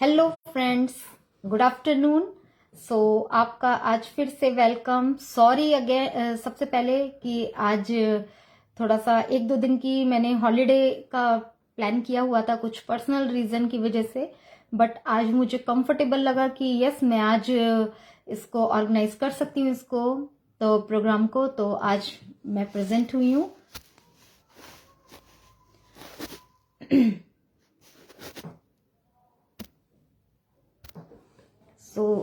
Hello friends, good afternoon. आपका आज फिर से वेलकम। सॉरी अगेन, सबसे पहले कि आज थोड़ा सा एक दो दिन की मैंने हॉलीडे का प्लान किया हुआ था कुछ पर्सनल रीजन की वजह से, बट आज मुझे कंफर्टेबल लगा कि यस मैं आज इसको ऑर्गेनाइज कर सकती हूँ, इसको तो प्रोग्राम को। तो आज मैं प्रेजेंट हुई हूँ।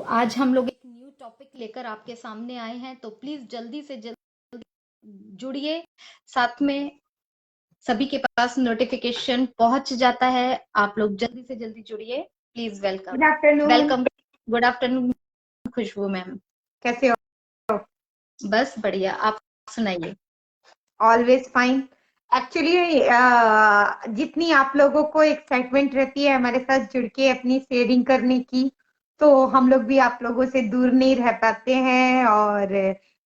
आज हम लोग एक न्यू टॉपिक लेकर आपके सामने आए हैं, तो प्लीज जल्दी से जल्दी जुड़िए। साथ में सभी के पास नोटिफिकेशन पहुंच जाता है, आप लोग जल्दी से जल्दी जुड़िए please. Welcome good afternoon. Welcome. Good afternoon Khushboo ma'am, कैसे हो? बस बढ़िया, आप सुनाइए। Always fine. एक्चुअली जितनी आप लोगों को एक्साइटमेंट रहती है हमारे साथ जुड़ के अपनी शेयरिंग करने की, तो हम लोग भी आप लोगों से दूर नहीं रह पाते हैं। और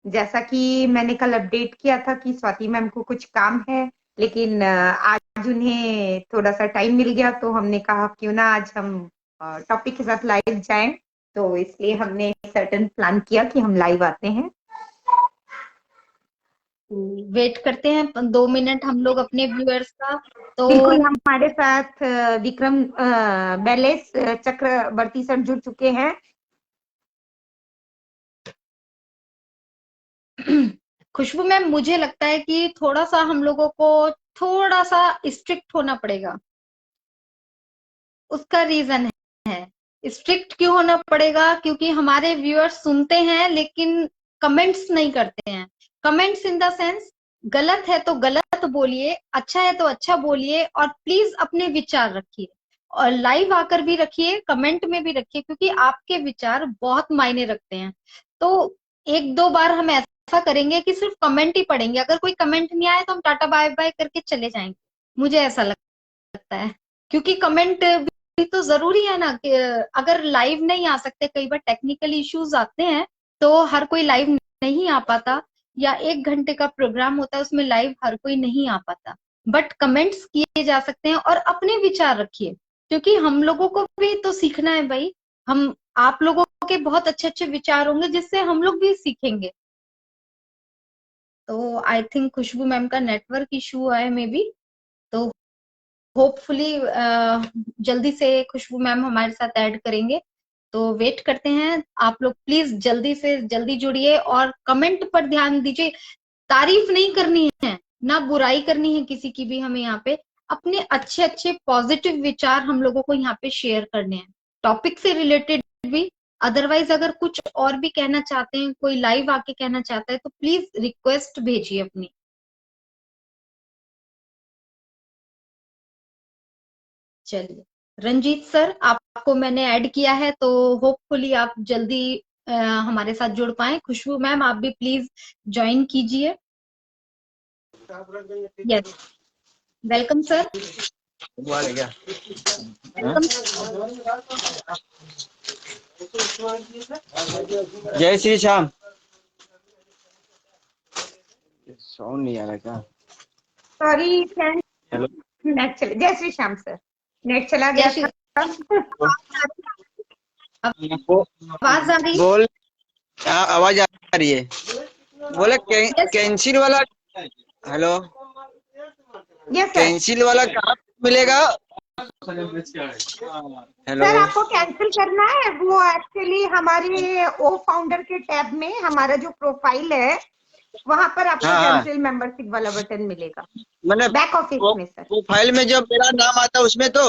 जैसा कि मैंने कल अपडेट किया था कि स्वाति मैम को कुछ काम है, लेकिन आज उन्हें थोड़ा सा टाइम मिल गया, तो हमने कहा क्यों ना आज हम टॉपिक के साथ लाइव जाएं। तो इसलिए हमने सर्टेन प्लान किया कि हम लाइव आते हैं। वेट करते हैं 2 मिनट हम लोग अपने व्यूअर्स का। तो बिल्कुल, हमारे साथ विक्रम बैलेस चक्रवर्ती सर जुड़ चुके हैं। खुशबू मैम, मुझे लगता है कि थोड़ा सा हम लोगों को थोड़ा सा स्ट्रिक्ट होना पड़ेगा। उसका रीजन है, स्ट्रिक्ट क्यों होना पड़ेगा, क्योंकि हमारे व्यूअर्स सुनते हैं लेकिन कमेंट्स नहीं करते हैं। कमेंट्स इन द सेंस, गलत है तो गलत बोलिए, अच्छा है तो अच्छा बोलिए, और प्लीज अपने विचार रखिए और लाइव आकर भी रखिए, कमेंट में भी रखिए, क्योंकि आपके विचार बहुत मायने रखते हैं। तो एक दो बार हम ऐसा करेंगे कि सिर्फ कमेंट ही पढ़ेंगे, अगर कोई कमेंट नहीं आए तो हम टाटा बाय बाय करके चले जाएंगे। मुझे ऐसा लगता है, क्योंकि कमेंट भी तो जरूरी है ना कि अगर लाइव नहीं आ सकते, कई बार टेक्निकल इश्यूज आते हैं तो हर कोई लाइव नहीं आ पाता, या 1 घंटे का प्रोग्राम होता है उसमें लाइव हर कोई नहीं आ पाता, बट कमेंट्स किए जा सकते हैं और अपने विचार रखिए, क्योंकि हम लोगों को भी तो सीखना है भाई। हम आप लोगों के बहुत अच्छे अच्छे विचार होंगे जिससे हम लोग भी सीखेंगे। तो आई थिंक खुशबू मैम का नेटवर्क इशू है मे बी, तो होपफुली जल्दी से खुशबू मैम हमारे साथ ऐड करेंगे। तो वेट करते हैं, आप लोग प्लीज जल्दी से जल्दी जुड़िए और कमेंट पर ध्यान दीजिए। तारीफ नहीं करनी है ना बुराई करनी है किसी की भी, हमें यहाँ पे अपने अच्छे अच्छे पॉजिटिव विचार हम लोगों को यहाँ पे शेयर करने हैं, टॉपिक से रिलेटेड भी। अदरवाइज अगर कुछ और भी कहना चाहते हैं, कोई लाइव आके कहना चाहता है, तो प्लीज रिक्वेस्ट भेजिए अपनी। चलिए रंजीत सर, आपको मैंने ऐड किया है, तो होपफुली आप जल्दी हमारे साथ जुड़ पाए। खुशबू मैम आप भी प्लीज ज्वाइन कीजिए। Yes, welcome sir. वेलकम। जय श्री श्याम। साउंड नहीं आ रहा क्या? सॉरी फ्रेंड, हेलो, नेट चले। जय श्री श्याम सर, नेट चला गया था। आवाज आ रही? बोल। आवाज आ रही है। बोले कैंसिल वाला। Hello, yes sir. कैंसिल वाला कहाँ मिलेगा? हेलो सर आपको कैंसिल करना है, वो एक्चुअली हमारे ओ फाउंडर के टैब में हमारा जो प्रोफाइल है वहां पर आपको हाँ हाँ, कैंसिल मेंबरशिप वाला बटन मिलेगा, मैंने बैक ऑफिस में सर। प्रोफाइल में जब मेरा नाम आता है उसमें तो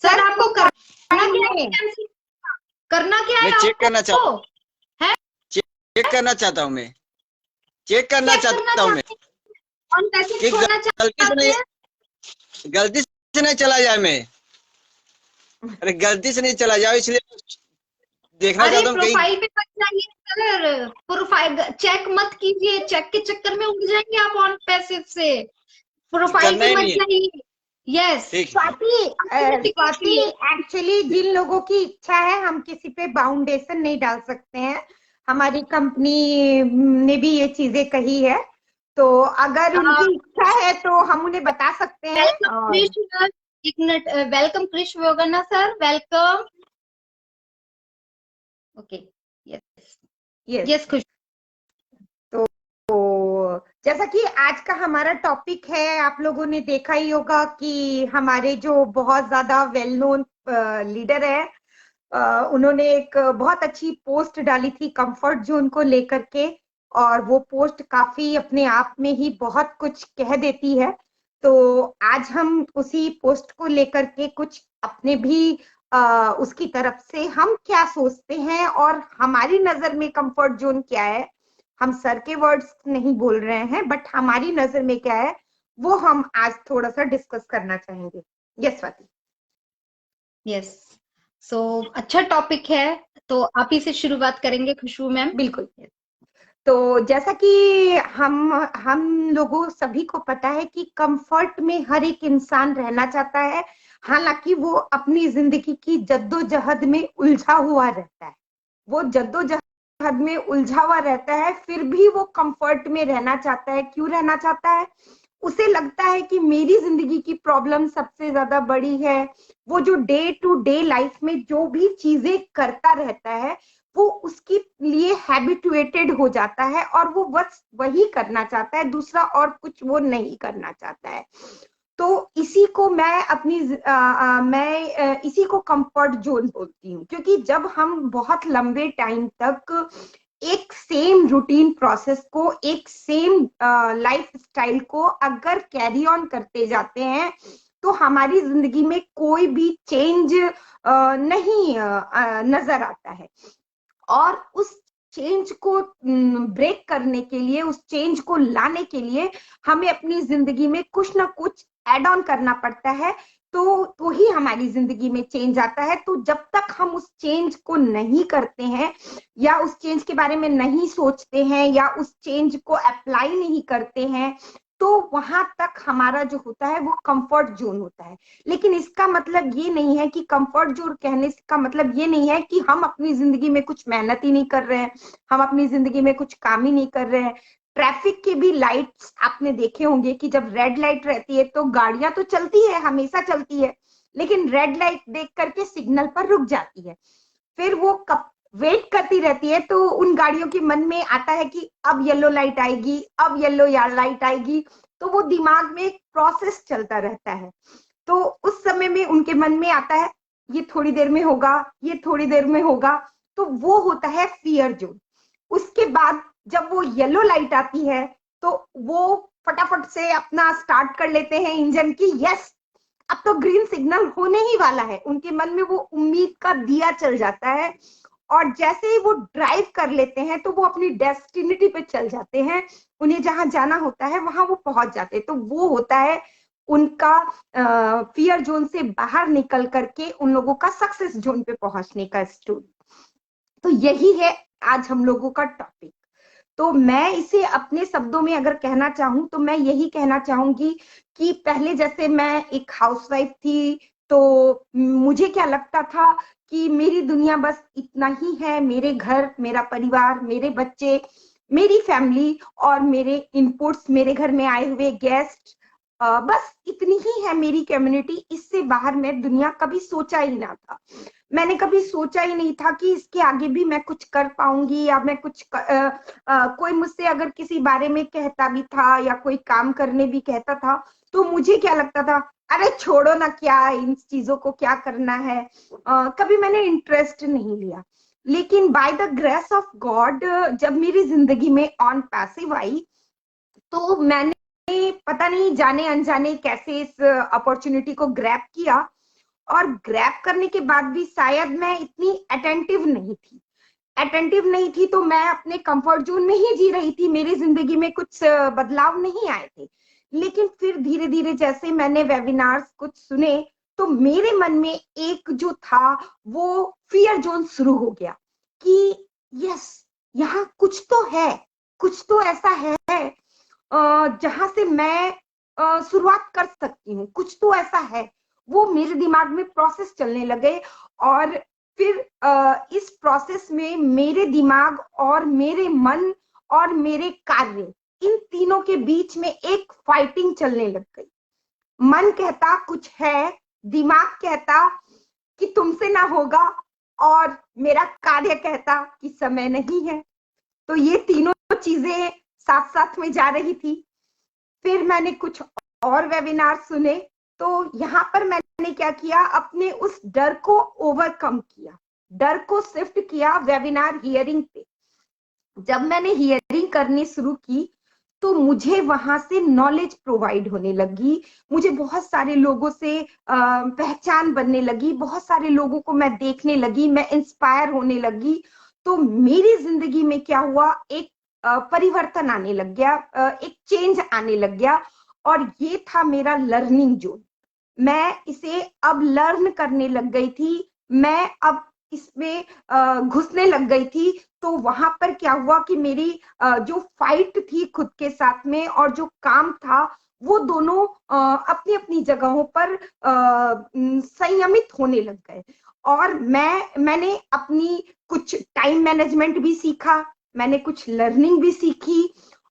सर आपको करना क्या है? नहीं, करना क्या मैं है चेक करना आपको? है चेक करना चाहता हूँ। मैं चेक करना चेक करना चाहता हूँ मैं चाहते हैं और कि मैसेज छोड़ना गलती से चाहते नहीं, हैं? गलती से नहीं चला जाए मैं। अरे गलती से नहीं चला जाओ, इसलिए देखना अरे चाहता हूँ कहीं। प्रोफाइल पे मत जाइए सर, प्रोफाइल चेक मत कीजिए, चेक के चक्कर में उड़ जाएंगे आप ऑन पैसिव से। प्रोफाइल करना पे ही मत नहीं है। जाइए। यस, ठीक। स्वाति एक्चुअली जिन लोगों की इच्छा है, हम किसी पे बाउंडेशन नहीं डाल सकते हैं। हमारी कंपनी ने भी ये चीजें कही है, तो अगर उनकी इच्छा है तो हम उन्हें बता सकते हैं। वेलकम और कृष्ण, एक मिनट, welcome Krish Vogna sir, welcome. Okay, yes yes. Yes खुश। तो जैसा कि आज का हमारा टॉपिक है, आप लोगों ने देखा ही होगा कि हमारे जो बहुत ज्यादा वेल नोन लीडर है, उन्होंने एक बहुत अच्छी पोस्ट डाली थी कंफर्ट जोन को लेकर के, और वो पोस्ट काफी अपने आप में ही बहुत कुछ कह देती है। तो आज हम उसी पोस्ट को लेकर के कुछ अपने भी उसकी तरफ से हम क्या सोचते हैं और हमारी नजर में कंफर्ट जोन क्या है, हम सर के वर्ड्स नहीं बोल रहे हैं, बट हमारी नजर में क्या है वो हम आज थोड़ा सा डिस्कस करना चाहेंगे। यस स्वाति। यस, सो अच्छा टॉपिक है, तो आप ही से शुरुआत करेंगे खुशबू मैम। बिल्कुल। तो जैसा कि हम लोगों सभी को पता है कि कंफर्ट में हर एक इंसान रहना चाहता है, हालांकि वो अपनी जिंदगी की जद्दोजहद में उलझा हुआ रहता है। वो जद्दोजहद में उलझा हुआ रहता है, फिर भी वो कंफर्ट में रहना चाहता है। क्यों रहना चाहता है? उसे लगता है कि मेरी जिंदगी की प्रॉब्लम सबसे ज्यादा बड़ी है। वो जो डे टू डे लाइफ में जो भी चीजें करता रहता है, वो उसके लिए हैबिटुएटेड हो जाता है और वो बस वही करना चाहता है, दूसरा और कुछ वो नहीं करना चाहता है। तो इसी को मैं इसी को कंफर्ट जोन बोलती हूँ, क्योंकि जब हम बहुत लंबे टाइम तक एक सेम रूटीन प्रोसेस को, एक सेम लाइफ स्टाइल को अगर कैरी ऑन करते जाते हैं, तो हमारी जिंदगी में कोई भी चेंज नहीं नजर आता है। और उस चेंज को ब्रेक करने के लिए, उस चेंज को लाने के लिए हमें अपनी जिंदगी में कुछ ना कुछ एड ऑन करना पड़ता है, तो ही हमारी जिंदगी में चेंज आता है। तो जब तक हम उस चेंज को नहीं करते हैं, या उस चेंज के बारे में नहीं सोचते हैं, या उस चेंज को अप्लाई नहीं करते हैं, तो वहां तक हमारा जो होता है वो कंफर्ट जोन होता है। लेकिन इसका मतलब ये नहीं है कि कंफर्ट जोन कहने का मतलब ये नहीं है कि हम अपनी जिंदगी में कुछ मेहनत ही नहीं कर रहे हैं, हम अपनी जिंदगी में कुछ काम ही नहीं कर रहे हैं। ट्रैफिक के भी लाइट्स आपने देखे होंगे कि जब रेड लाइट रहती है तो गाड़ियां तो चलती है, हमेशा चलती है, लेकिन रेड लाइट देख करके सिग्नल पर रुक जाती है। फिर वो कब वेट करती रहती है, तो उन गाड़ियों के मन में आता है कि अब येलो लाइट आएगी, अब येलो लाइट आएगी। तो वो दिमाग में एक प्रोसेस चलता रहता है। तो उस समय में उनके मन में आता है ये थोड़ी देर में होगा, ये थोड़ी देर में होगा। तो वो होता है फियर जोन। उसके बाद जब वो येलो लाइट आती है, तो वो फटाफट से अपना स्टार्ट कर लेते हैं इंजन की, यस अब तो ग्रीन सिग्नल होने ही वाला है। उनके मन में वो उम्मीद का दिया चल जाता है, और जैसे ही वो ड्राइव कर लेते हैं तो वो अपनी डेस्टिनिटी पे चल जाते हैं। उन्हें जहां जाना होता है वहां वो पहुंच जाते हैं। तो वो होता है उनका फियर जोन से बाहर निकल करके उन लोगों का सक्सेस जोन पे पहुंचने का स्टोरी। तो यही है आज हम लोगों का टॉपिक। तो मैं इसे अपने शब्दों में अगर कहना चाहूं, तो मैं यही कहना चाहूंगी कि पहले जैसे मैं एक हाउसवाइफ थी, तो मुझे क्या लगता था कि मेरी दुनिया बस इतना ही है, मेरे घर, मेरा परिवार, मेरे बच्चे, मेरी फैमिली और मेरे इनपुट्स, मेरे घर में आए हुए गेस्ट, बस इतनी ही है मेरी कम्युनिटी। इससे बाहर मैं दुनिया कभी सोचा ही ना था। मैंने कभी सोचा ही नहीं था कि इसके आगे भी मैं कुछ कर पाऊंगी, या मैं कुछ कोई मुझसे अगर किसी बारे में कहता भी था या कोई काम करने भी कहता था, तो मुझे क्या लगता था, अरे छोड़ो ना, क्या इन चीजों को क्या करना है। कभी मैंने इंटरेस्ट नहीं लिया। लेकिन by the grace of God जब मेरी जिंदगी में ऑन पैसिव आई, तो मैंने पता नहीं जाने अनजाने कैसे इस अपॉर्चुनिटी को ग्रैब किया। और ग्रैब करने के बाद भी शायद मैं इतनी अटेंटिव नहीं थी, तो मैं अपने कंफर्ट जोन में ही जी रही थी। मेरी जिंदगी में कुछ बदलाव नहीं आए थे। लेकिन फिर धीरे धीरे जैसे मैंने वेबिनार्स कुछ सुने, तो मेरे मन में एक जो था वो फियर जोन शुरू हो गया कि यस, यहाँ कुछ तो है, कुछ तो ऐसा है जहां से मैं शुरुआत कर सकती हूँ, कुछ तो ऐसा है। वो मेरे दिमाग में प्रोसेस चलने लगे, और फिर इस प्रोसेस में मेरे दिमाग और मेरे मन और मेरे कार्य, इन तीनों के बीच में एक फाइटिंग चलने लग गई। मन कहता कुछ है, दिमाग कहता कि तुमसे ना होगा और मेरा कार्य कहता कि समय नहीं है। तो ये तीनों चीजें साथ साथ में जा रही थी। फिर मैंने कुछ और वेबिनार सुने, तो यहाँ पर मैंने क्या किया, अपने उस डर को ओवरकम किया, डर को शिफ्ट किया वेबिनार हियरिंग पे। जब मैंने हियरिंग करनी शुरू की तो मुझे वहां से नॉलेज प्रोवाइड होने लगी, मुझे बहुत सारे लोगों से पहचान बनने लगी, बहुत सारे लोगों को मैं देखने लगी, मैं इंस्पायर होने लगी। तो मेरी जिंदगी में क्या हुआ, एक परिवर्तन आने लग गया, एक चेंज आने लग गया, और ये था मेरा लर्निंग जोन। मैं इसे अब लर्न करने लग गई थी, मैं अब इसमें घुसने लग गई थी। तो वहां पर क्या हुआ कि मेरी जो फाइट थी खुद के साथ में और जो काम था, वो दोनों अपनी अपनी जगहों पर संयमित होने लग गए। और मैंने अपनी कुछ टाइम मैनेजमेंट भी सीखा, मैंने कुछ लर्निंग भी सीखी,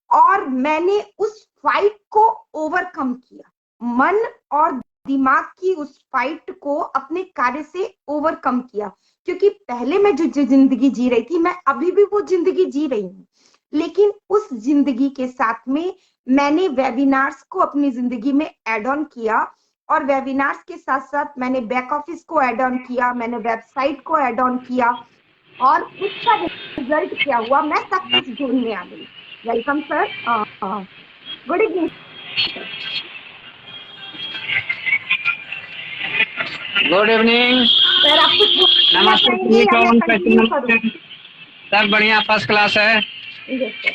और मैंने उस फाइट को ओवरकम किया, मन और दिमाग की उस फाइट को अपने कार्य से ओवरकम किया। क्योंकि पहले मैं जो जिंदगी जी रही थी, मैं अभी भी वो जिंदगी जी रही हूँ, लेकिन उस जिंदगी के साथ में मैंने वेबिनार्स को अपनी जिंदगी में एड ऑन किया, और वेबिनार्स के साथ साथ मैंने बैक ऑफिस को एड ऑन किया, मैंने वेबसाइट को एड ऑन किया, और उसका रिजल्ट क्या हुआ, मैं सक्सेस जोन में आ गई। Welcome sir, good evening good evening sir. आप कुछ बोलना नमस्ते चाहेंगे सभी या को, मैं कंटिन्यू करूं? सब बढ़िया, फर्स्ट क्लास है यस सर,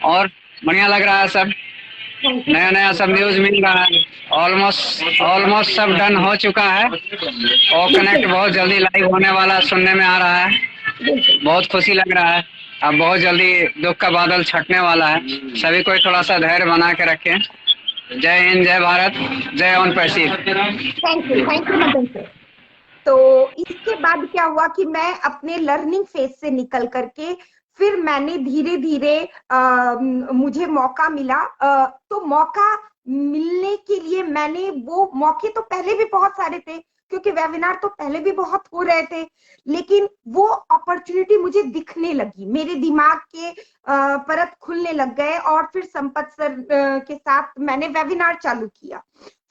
और बढ़िया लग रहा है सब, थैंक यू। नया नया सब न्यूज मिल रहा है। ऑलमोस्ट सब डन हो चुका है और कनेक्ट बहुत जल्दी लाइव होने वाला सुनने में आ रहा है। बहुत खुशी लग रहा है, अब बहुत जल्दी दुख का बादल छटने वाला है। सभी को थोड़ा सा धैर्य बना के रखें। जय हिंद, जय भारत, जय on passive. Thank you Madan sir. तो इसके बाद क्या हुआ कि मैं अपने लर्निंग फेज से निकल करके फिर मैंने धीरे धीरे मुझे मौका मिला, तो मौका मिलने के लिए मैंने, वो मौके तो पहले भी बहुत सारे थे क्योंकि वेबिनार तो पहले भी बहुत हो रहे थे, लेकिन वो अपॉर्चुनिटी मुझे दिखने लगी, मेरे दिमाग के परत खुलने लग गए, और फिर संपत सर के साथ मैंने वेबिनार चालू किया,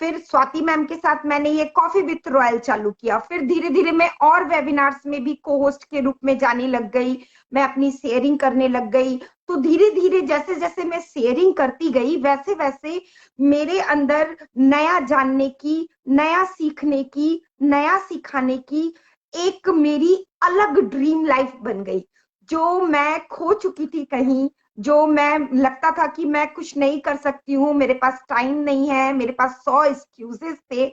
फिर स्वाति मैम के साथ मैंने ये कॉफी विथ रॉयल चालू किया, फिर धीरे धीरे मैं और वेबिनार्स में भी को होस्ट के रूप में जाने लग गई, मैं अपनी शेयरिंग करने लग गई। तो धीरे धीरे जैसे जैसे मैं शेयरिंग करती गई, वैसे वैसे मेरे अंदर नया जानने की, नया सीखने की, नया सिखाने की एक मेरी अलग ड्रीम लाइफ बन गई। जो मैं खो चुकी थी कहीं, जो मैं लगता था कि मैं कुछ नहीं कर सकती हूँ, मेरे पास टाइम नहीं है, मेरे पास 100 एक्सक्यूजेस थे,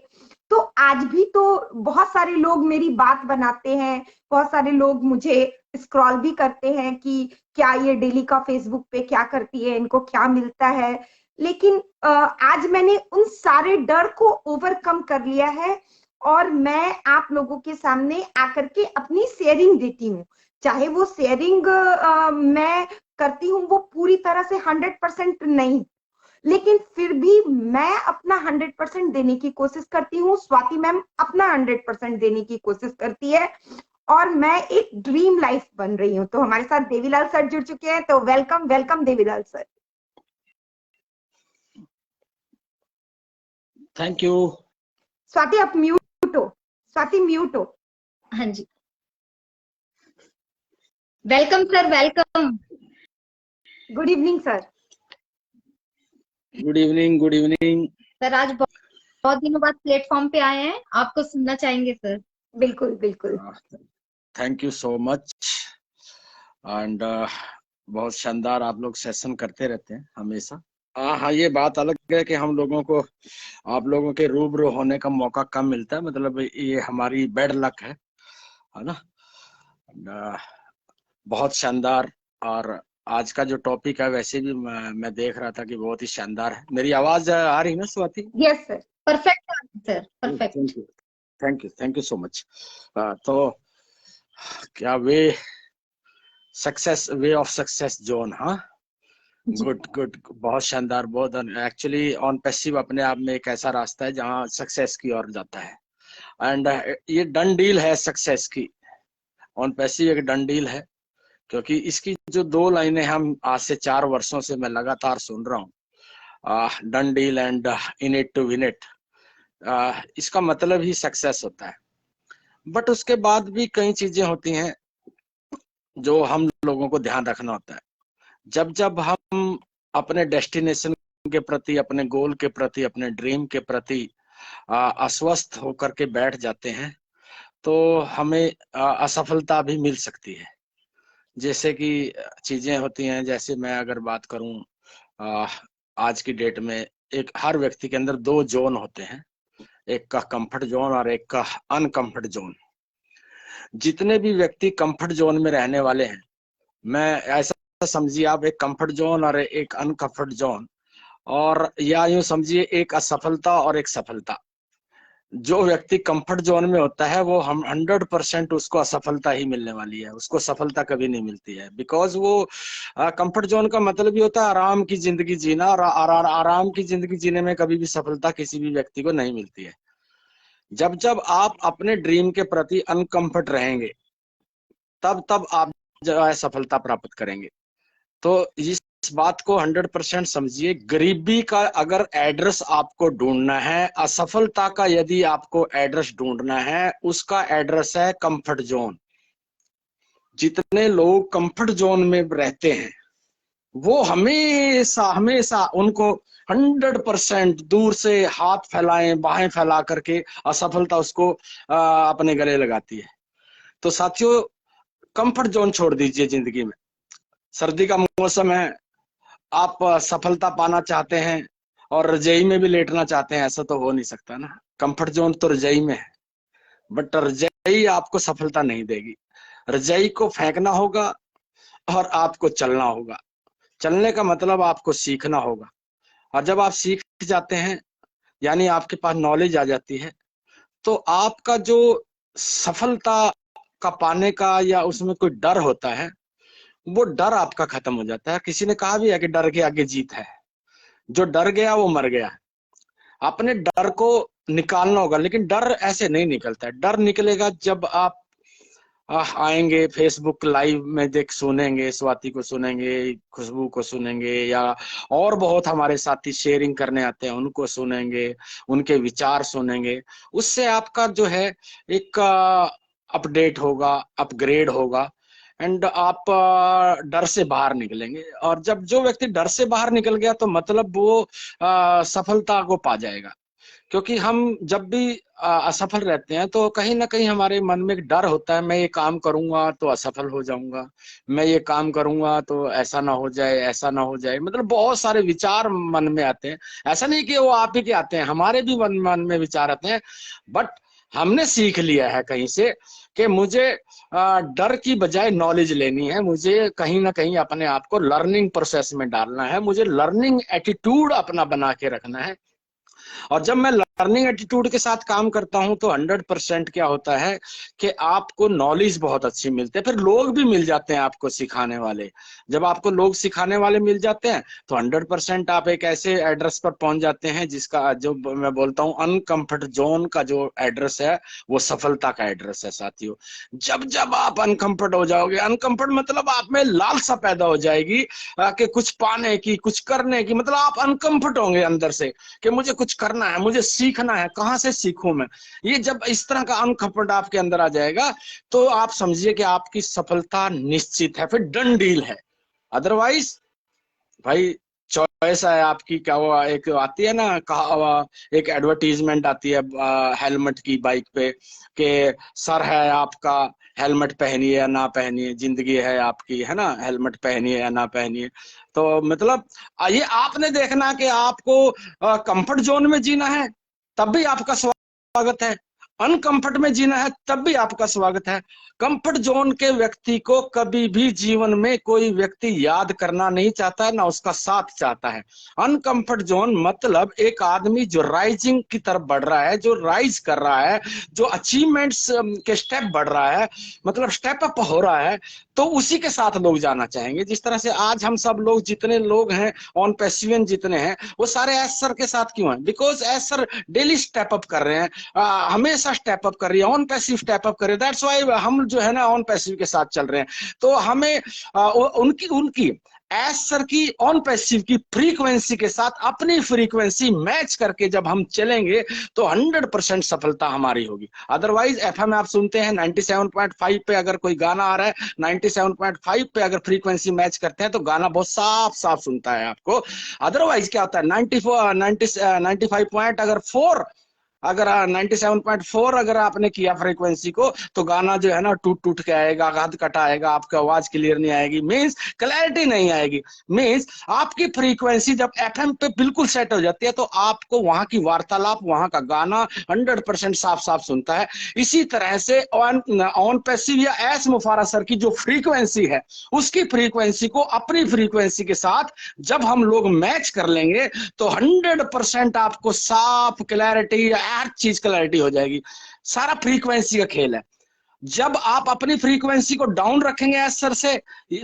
तो आज भी तो बहुत सारे लोग मेरी बात बनाते हैं, बहुत सारे लोग मुझे स्क्रॉल भी करते हैं कि क्या ये डेली का फेसबुक पे क्या करती है, इनको क्या मिलता है। लेकिन आज मैंने उन सारे डर को ओवरकम कर लिया है, और मैं आप लोगों के सामने आकर के अपनी शेयरिंग देती हूँ। चाहे वो शेयरिंग मैं करती हूँ वो पूरी तरह से 100% नहीं, लेकिन फिर भी मैं अपना 100% देने की कोशिश करती हूँ, स्वाति मैम अपना 100% देने की कोशिश करती है, और मैं एक ड्रीम लाइफ बन रही हूँ। तो हमारे साथ देवीलाल सर जुड़ चुके हैं, तो welcome Devilal sir. Thank you. Swati आप म्यूट हो, स्वाति म्यूट हो। हाँ जी, welcome sir, welcome. Good evening sir. Good evening, good evening sir आज बहुत दिनों बाद प्लेटफॉर्म पे आए हैं, आपको सुनना चाहेंगे सर। बिल्कुल बिल्कुल। Thank you so much. And बहुत शानदार आप लोग सेशन करते रहते हैं हमेशा। हाँ, ये बात अलग है कि हम लोगों को आप लोगों के रूबरू होने का मौका कम मिलता है, मतलब ये हमारी बैड लक है ना। बहुत शानदार। और आज का जो टॉपिक है वैसे भी मैं देख रहा था कि बहुत ही शानदार है। मेरी आवाज आ रही है ना Swati? Yes sir, perfect sir, perfect. Thank you so much. तो क्या वे ऑफ सक्सेस जोन, हाँ, गुड, बहुत शानदार। बहुत एक्चुअली ऑन पैसिव अपने आप में एक ऐसा रास्ता है जहाँ सक्सेस की ओर जाता है। एंड ये डन डील है सक्सेस की। ऑन पैसिव एक डन डील है, क्योंकि इसकी जो 2 लाइनें हम आज से 4 वर्षों से मैं लगातार सुन रहा हूँ, done deal and in it to win it, इसका मतलब ही सक्सेस होता है। बट उसके बाद भी कई चीजें होती हैं जो हम लोगों को ध्यान रखना होता है। जब जब हम अपने डेस्टिनेशन के प्रति, अपने गोल के प्रति, अपने ड्रीम के प्रति अस्वस्थ होकर के बैठ जाते हैं, तो हमें असफलता भी मिल सकती है। जैसे कि चीजें होती हैं, जैसे मैं अगर बात करूं, आज की डेट में एक हर व्यक्ति के अंदर 2 जोन होते हैं, एक का कंफर्ट जोन और एक का अनकंफर्ट जोन। जितने भी व्यक्ति कंफर्ट जोन में रहने वाले हैं, मैं ऐसा समझिए आप, एक कंफर्ट जोन और एक अनकंफर्ट जोन, और या यूं समझिए एक असफलता और एक सफलता। जो व्यक्ति कंफर्ट जोन में होता है वो हम 100% उसको असफलता ही मिलने वाली है, उसको सफलता कभी नहीं मिलती है। बिकॉज वो कंफर्ट जोन का मतलब ही होता है आराम की जिंदगी जीना, और आराम की जिंदगी जीने में कभी भी सफलता किसी भी व्यक्ति को नहीं मिलती है। जब जब आप अपने ड्रीम के प्रति अनकंफर्ट रहेंगे, तब तब आप जो है सफलता प्राप्त करेंगे। तो इस बात को 100% समझिए। गरीबी का अगर एड्रेस आपको ढूंढना है, असफलता का यदि आपको एड्रेस ढूंढना है, उसका एड्रेस है कंफर्ट जोन। जितने लोग कंफर्ट जोन में रहते हैं वो हमेशा हमेशा उनको 100% दूर से हाथ फैलाएं, बाहें फैला करके असफलता उसको अपने गले लगाती है। तो साथियों, कंफर्ट जोन छोड़ दीजिए जिंदगी में। सर्दी का मौसम है, आप सफलता पाना चाहते हैं और रजाई में भी लेटना चाहते हैं, ऐसा तो हो नहीं सकता ना। कंफर्ट जोन तो रजाई में है, बट रजाई आपको सफलता नहीं देगी। रजाई को फेंकना होगा और आपको चलना होगा। चलने का मतलब आपको सीखना होगा, और जब आप सीख जाते हैं, यानी आपके पास नॉलेज आ जाती है, तो आपका जो सफलता का पाने का या उसमें कोई डर होता है, वो डर आपका खत्म हो जाता है। किसी ने कहा भी है कि डर के आगे जीत है। जो डर गया वो मर गया। अपने डर को निकालना होगा, लेकिन डर ऐसे नहीं निकलता है। डर निकलेगा जब आप आएंगे फेसबुक लाइव में, सुनेंगे, स्वाति को सुनेंगे, खुशबू को सुनेंगे, या और बहुत हमारे साथी शेयरिंग करने आते हैं उनको सुनेंगे, उनके विचार सुनेंगे। उससे आपका जो है एक अपडेट होगा, अपग्रेड होगा, एंड आप डर से बाहर निकलेंगे। और जब जो व्यक्ति डर से बाहर निकल गया तो मतलब वो सफलता को पा जाएगा। क्योंकि हम जब भी असफल रहते हैं तो कहीं ना कहीं हमारे मन में एक डर होता है, मैं ये काम करूंगा तो असफल हो जाऊंगा, मैं ये काम करूंगा तो ऐसा ना हो जाए, ऐसा ना हो जाए। मतलब बहुत सारे विचार मन में आते हैं। ऐसा नहीं कि वो आप ही के आते हैं, हमारे भी मन में विचार आते हैं। बट हमने सीख लिया है कहीं से कि मुझे डर की बजाय नॉलेज लेनी है, मुझे कहीं ना कहीं अपने आप को लर्निंग प्रोसेस में डालना है, मुझे लर्निंग एटीट्यूड अपना बना के रखना है। और जब मैं लर्निंग एटीट्यूड के साथ काम करता हूं तो 100% क्या होता है कि आपको नॉलेज बहुत अच्छी मिलती है, फिर लोग भी मिल जाते हैं आपको सिखाने वाले। जब आपको लोग सिखाने वाले मिल जाते हैं तो 100% आप एक ऐसे एड्रेस पर पहुंच जाते हैं जिसका, जो मैं बोलता हूं अनकंफर्ट जोन का जो एड्रेस है वो सफलता का एड्रेस है। साथियों, जब जब आप अनकंफर्ट हो जाओगे, अनकंफर्ट मतलब आप में लालसा पैदा हो जाएगी कि कुछ पाने की, कुछ करने की, मतलब आप अनकंफर्ट होंगे अंदर से कि मुझे कुछ करना है, मुझे सीखना है, कहां से सीखूं मैं। ये जब इस तरह का अनकंफर्ट आपके अंदर आ जाएगा तो आप समझिए कि आपकी सफलता निश्चित है, फिर डन डील है। अदरवाइज भाई चॉइस है आपकी। क्या वो एक आती है ना, कहा एक एडवर्टीजमेंट आती है हेलमेट की बाइक पे कि सर है आपका, हेलमेट पहनिए या ना पहनिए, जिंदगी है आपकी, है ना, हेलमेट पहनिए या ना पहनिए। तो मतलब ये आपने देखना कि आपको कंफर्ट जोन में जीना है तब भी आपका स्वागत है, अनकंफर्ट में जीना है तब भी आपका स्वागत है। कंफर्ट जोन के व्यक्ति को कभी भी जीवन में कोई व्यक्ति याद करना नहीं चाहता है, ना उसका साथ चाहता है। अनकंफर्ट जोन मतलब एक आदमी जो राइजिंग की तरफ बढ़ रहा है, जो राइज कर रहा है, जो अचीवमेंट्स के स्टेप बढ़ रहा है, मतलब स्टेप अप हो रहा है, तो उसी के साथ लोग जाना चाहेंगे। जिस तरह से आज हम सब लोग, जितने लोग हैं ऑन पैसिवियन जितने हैं, वो सारे एस सर के साथ क्यों हैं? Because S sir daily step up कर रहे हैं, हमेशा सा स्टेप अप कर रही है, ऑन पैसिव स्टेप अप कर रही है। दैट्स व्हाई हम जो है ना ऑन पैसिव के साथ चल रहे हैं। तो हमें उनकी एस सर की ऑन पैसिव की फ्रीक्वेंसी के साथ अपनी फ्रीक्वेंसी मैच करके जब हम चलेंगे तो 100% सफलता हमारी होगी। अदरवाइज एफएम आप सुनते हैं 97.5 पे अगर कोई गाना आ रहा है, 97.5 पे अगर फ्रीक्वेंसी मैच करते हैं तो गाना बहुत साफ साफ सुनता है आपको। अदरवाइज क्या होता है 95.4 अगर 97.4 अगर आपने किया फ्रीक्वेंसी को तो गाना जो है ना टूट टूट के आएगा, गाद कट आएगा, आपकी आवाज क्लियर नहीं आएगी, मींस क्लैरिटी नहीं आएगी। मींस आपकी फ्रीक्वेंसी जब एफएम पे बिल्कुल सेट हो जाती है तो आपको वहां की वार्तालाप, वहां का गाना 100% साफ साफ सुनता है। इसी तरह से ऑन पैसिव या एस मुफारा सर की जो फ्रीक्वेंसी है उसकी फ्रीक्वेंसी को अपनी फ्रीक्वेंसी के साथ जब हम लोग मैच कर लेंगे तो 100% आपको साफ क्लैरिटी, हर चीज क्लैरिटी हो जाएगी। सारा फ्रीक्वेंसी का खेल है। जब आप अपनी फ्रीक्वेंसी को डाउन रखेंगे एस सर से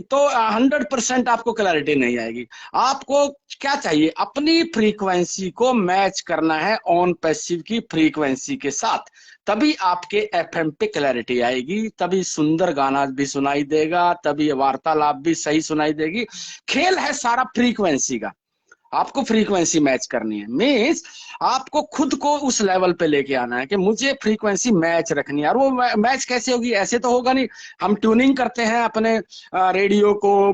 तो 100% आपको क्लैरिटी नहीं आएगी। आपको क्या चाहिए, अपनी फ्रीक्वेंसी को मैच करना है ऑन पैसिव की फ्रीक्वेंसी के साथ, तभी आपके एफएम पे क्लैरिटी आएगी, तभी सुंदर गाना भी सुनाई देगा, तभी वार्तालाप भी सही सुनाई देगी। खेल है सारा फ्रीक्वेंसी का। आपको फ्रीक्वेंसी मैच करनी है, मीन्स आपको खुद को उस लेवल पे लेके आना है कि मुझे फ्रीक्वेंसी मैच रखनी है। और वो मैच कैसे होगी, ऐसे तो होगा नहीं। हम ट्यूनिंग करते हैं अपने रेडियो को,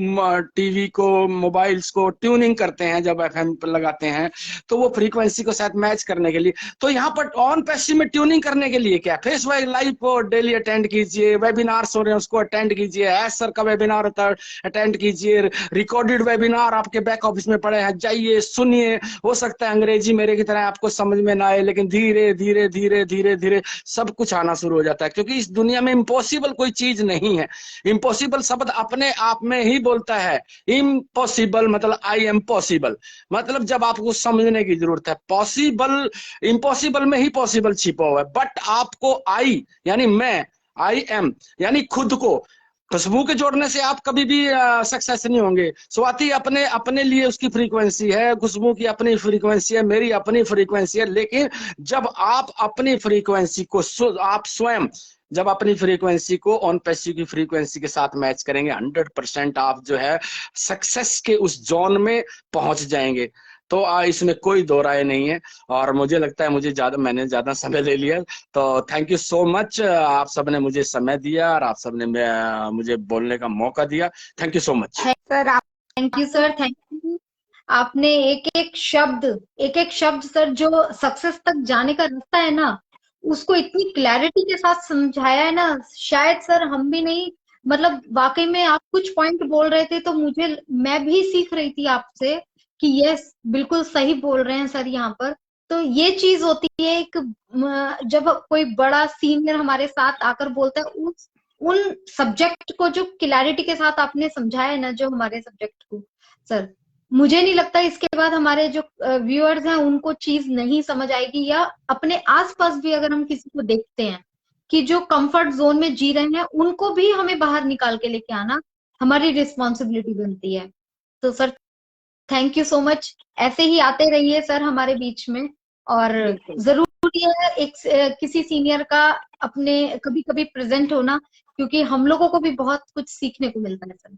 टीवी को, मोबाइल्स को ट्यूनिंग करते हैं जब एफएम पे लगाते हैं तो वो फ्रीक्वेंसी को साथ मैच करने के लिए। तो यहाँ पर ऑन पैसिव में ट्यूनिंग करने के लिए क्या, फेसबुक लाइव को डेली अटेंड कीजिए, वेबिनार्स हो रहे हैं उसको अटेंड कीजिए, एस सर का वेबिनार होता है अटेंड कीजिए, रिकॉर्डेड वेबिनार आपके बैक ऑफिस में पड़े हैं, जाइए सुनिए। हो सकता है अंग्रेजी मेरे की तरह आपको समझ में ना आए, लेकिन धीरे धीरे धीरे धीरे धीरे सब कुछ आना शुरू हो जाता है, क्योंकि इस दुनिया में इम्पॉसिबल कोई चीज नहीं है। इम्पॉसिबल शब्द अपने आप में ही बोलता है। इम्पॉसिबल मतलब आई एम पॉसिबल, मतलब जब आपको समझने की जरूरत है। पॉसिबल, इम्पॉसिबल में ही पॉसिबल छिपा हुआ है। बट आपको आई यानी मैं, आई एम यानी खुद को, खुशबू के जोड़ने से आप कभी भी सक्सेस नहीं होंगे। स्वाति अपने अपने लिए उसकी फ्रीक्वेंसी है, खुशबू की अपनी फ्रीक्वेंसी है, मेरी अपनी फ्रीक्वेंसी है। लेकिन जब आप अपनी फ्रीक्वेंसी को आप स्वयं जब अपनी फ्रीक्वेंसी को ऑन पैसिव की फ्रीक्वेंसी के साथ मैच करेंगे 100% आप जो है सक्सेस के उस जोन में पहुंच जाएंगे। तो इसमें कोई दो राय नहीं है। और मुझे लगता है मैंने ज्यादा समय ले लिया, तो थैंक यू सो मच। आप सबने मुझे समय दिया और आप सबने मुझे बोलने का मौका दिया। Thank you so much sir. आप thank you sir, thank you. आपने एक एक शब्द सर जो सक्सेस तक जाने का रास्ता है ना, उसको इतनी क्लैरिटी के साथ समझाया है ना, शायद सर हम भी नहीं, मतलब वाकई में आप कुछ पॉइंट बोल रहे थे तो मैं भी सीख रही थी आपसे कि यस बिल्कुल सही बोल रहे हैं सर यहाँ पर। तो ये चीज होती है एक, जब कोई बड़ा सीनियर हमारे साथ आकर बोलता है उन सब्जेक्ट को जो क्लैरिटी के साथ आपने समझाया है ना, जो हमारे सब्जेक्ट को सर, मुझे नहीं लगता इसके बाद हमारे जो व्यूअर्स हैं उनको चीज नहीं समझ आएगी। या अपने आसपास भी अगर हम किसी को देखते हैं कि जो कंफर्ट जोन में जी रहे हैं, उनको भी हमें बाहर निकाल के लेके आना हमारी रिस्पॉन्सिबिलिटी बनती है। तो sir thank you so much. ऐसे ही आते रहिए सर हमारे बीच में। और जरूरी है एक किसी सीनियर का अपने कभी कभी प्रेजेंट होना, क्योंकि हम लोगों को भी बहुत कुछ सीखने को मिलता है सर।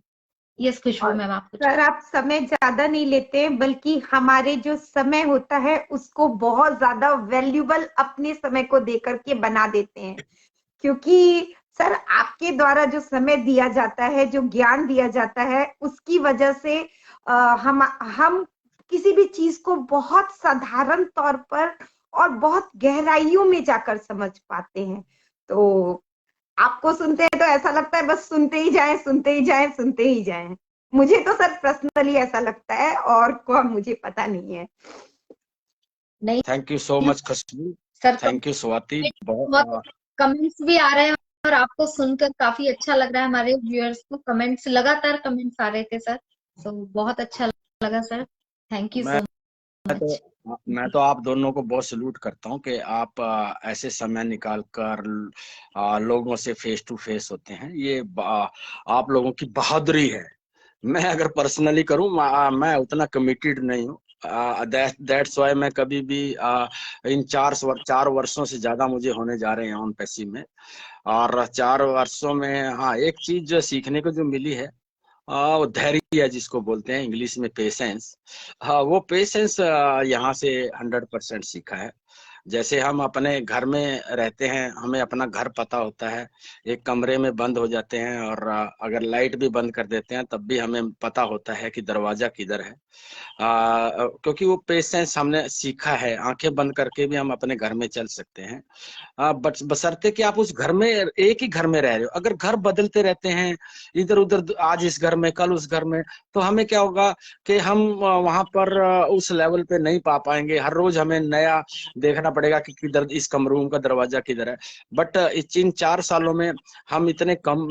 यस खुशबू मैम, आप सर आप समय ज्यादा नहीं लेते, बल्कि हमारे जो समय होता है उसको बहुत ज्यादा वैल्यूबल अपने समय को देकर के बना देते हैं। क्योंकि सर आपके द्वारा जो समय दिया जाता है, जो ज्ञान दिया जाता है, उसकी वजह से हम किसी भी चीज को बहुत साधारण तौर पर और बहुत गहराइयों में जाकर समझ पाते हैं। तो आपको सुनते हैं तो ऐसा लगता है बस सुनते ही जाएं, सुनते ही जाएं, सुनते ही जाएं। मुझे तो सर पर्सनली ऐसा लगता है, और को मुझे पता नहीं है। नहीं, thank you so much Khushboo, sir thank you Swati. बहुत कमेंट्स भी आ रहे हैं और आपको सुनकर काफी अच्छा लग रहा है। हमारे व्यूअर्स को कमेंट्स, लगातार कमेंट्स आ रहे थे सर, तो बहुत अच्छा लगा sir. Thank you so much. मैं तो आप दोनों को बहुत सल्यूट करता हूँ कि आप ऐसे समय निकाल कर लोगों से फेस टू फेस होते हैं। ये आप लोगों की बहादुरी है। मैं अगर पर्सनली करूँ, मैं उतना कमिटेड नहीं हूँ, दैट्स वाई मैं कभी भी इन 4 वर्षों से ज्यादा मुझे होने जा रहे हैं ऑन पैसिव में, और 4 वर्षों में हाँ एक चीज जो सीखने को जो मिली है, वो धैर्य जिसको बोलते हैं इंग्लिश में पेशेंस। हाँ वो पेशेंस यहाँ से 100% सीखा है। जैसे हम अपने घर में रहते हैं, हमें अपना घर पता होता है, एक कमरे में बंद हो जाते हैं और अगर लाइट भी बंद कर देते हैं तब भी हमें पता होता है कि दरवाजा किधर है। क्योंकि वो पेशेंस हमने सीखा है, आंखें बंद करके भी हम अपने घर में चल सकते हैं। बशर्ते कि आप उस घर में, एक ही घर में रह रहे हो। अगर घर बदलते रहते हैं इधर उधर, आज इस घर में कल उस घर में, तो हमें क्या होगा कि हम वहां पर उस लेवल पे नहीं पा पाएंगे। हर रोज हमें नया देखना पड़ेगा कि किधर इस कम रूम का दरवाजा किधर है। बट इन 4 सालों में हम इतने कम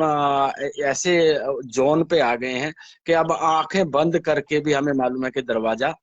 ऐसे जोन पे आ गए हैं कि अब आंखें बंद करके भी हमें मालूम है कि दरवाजा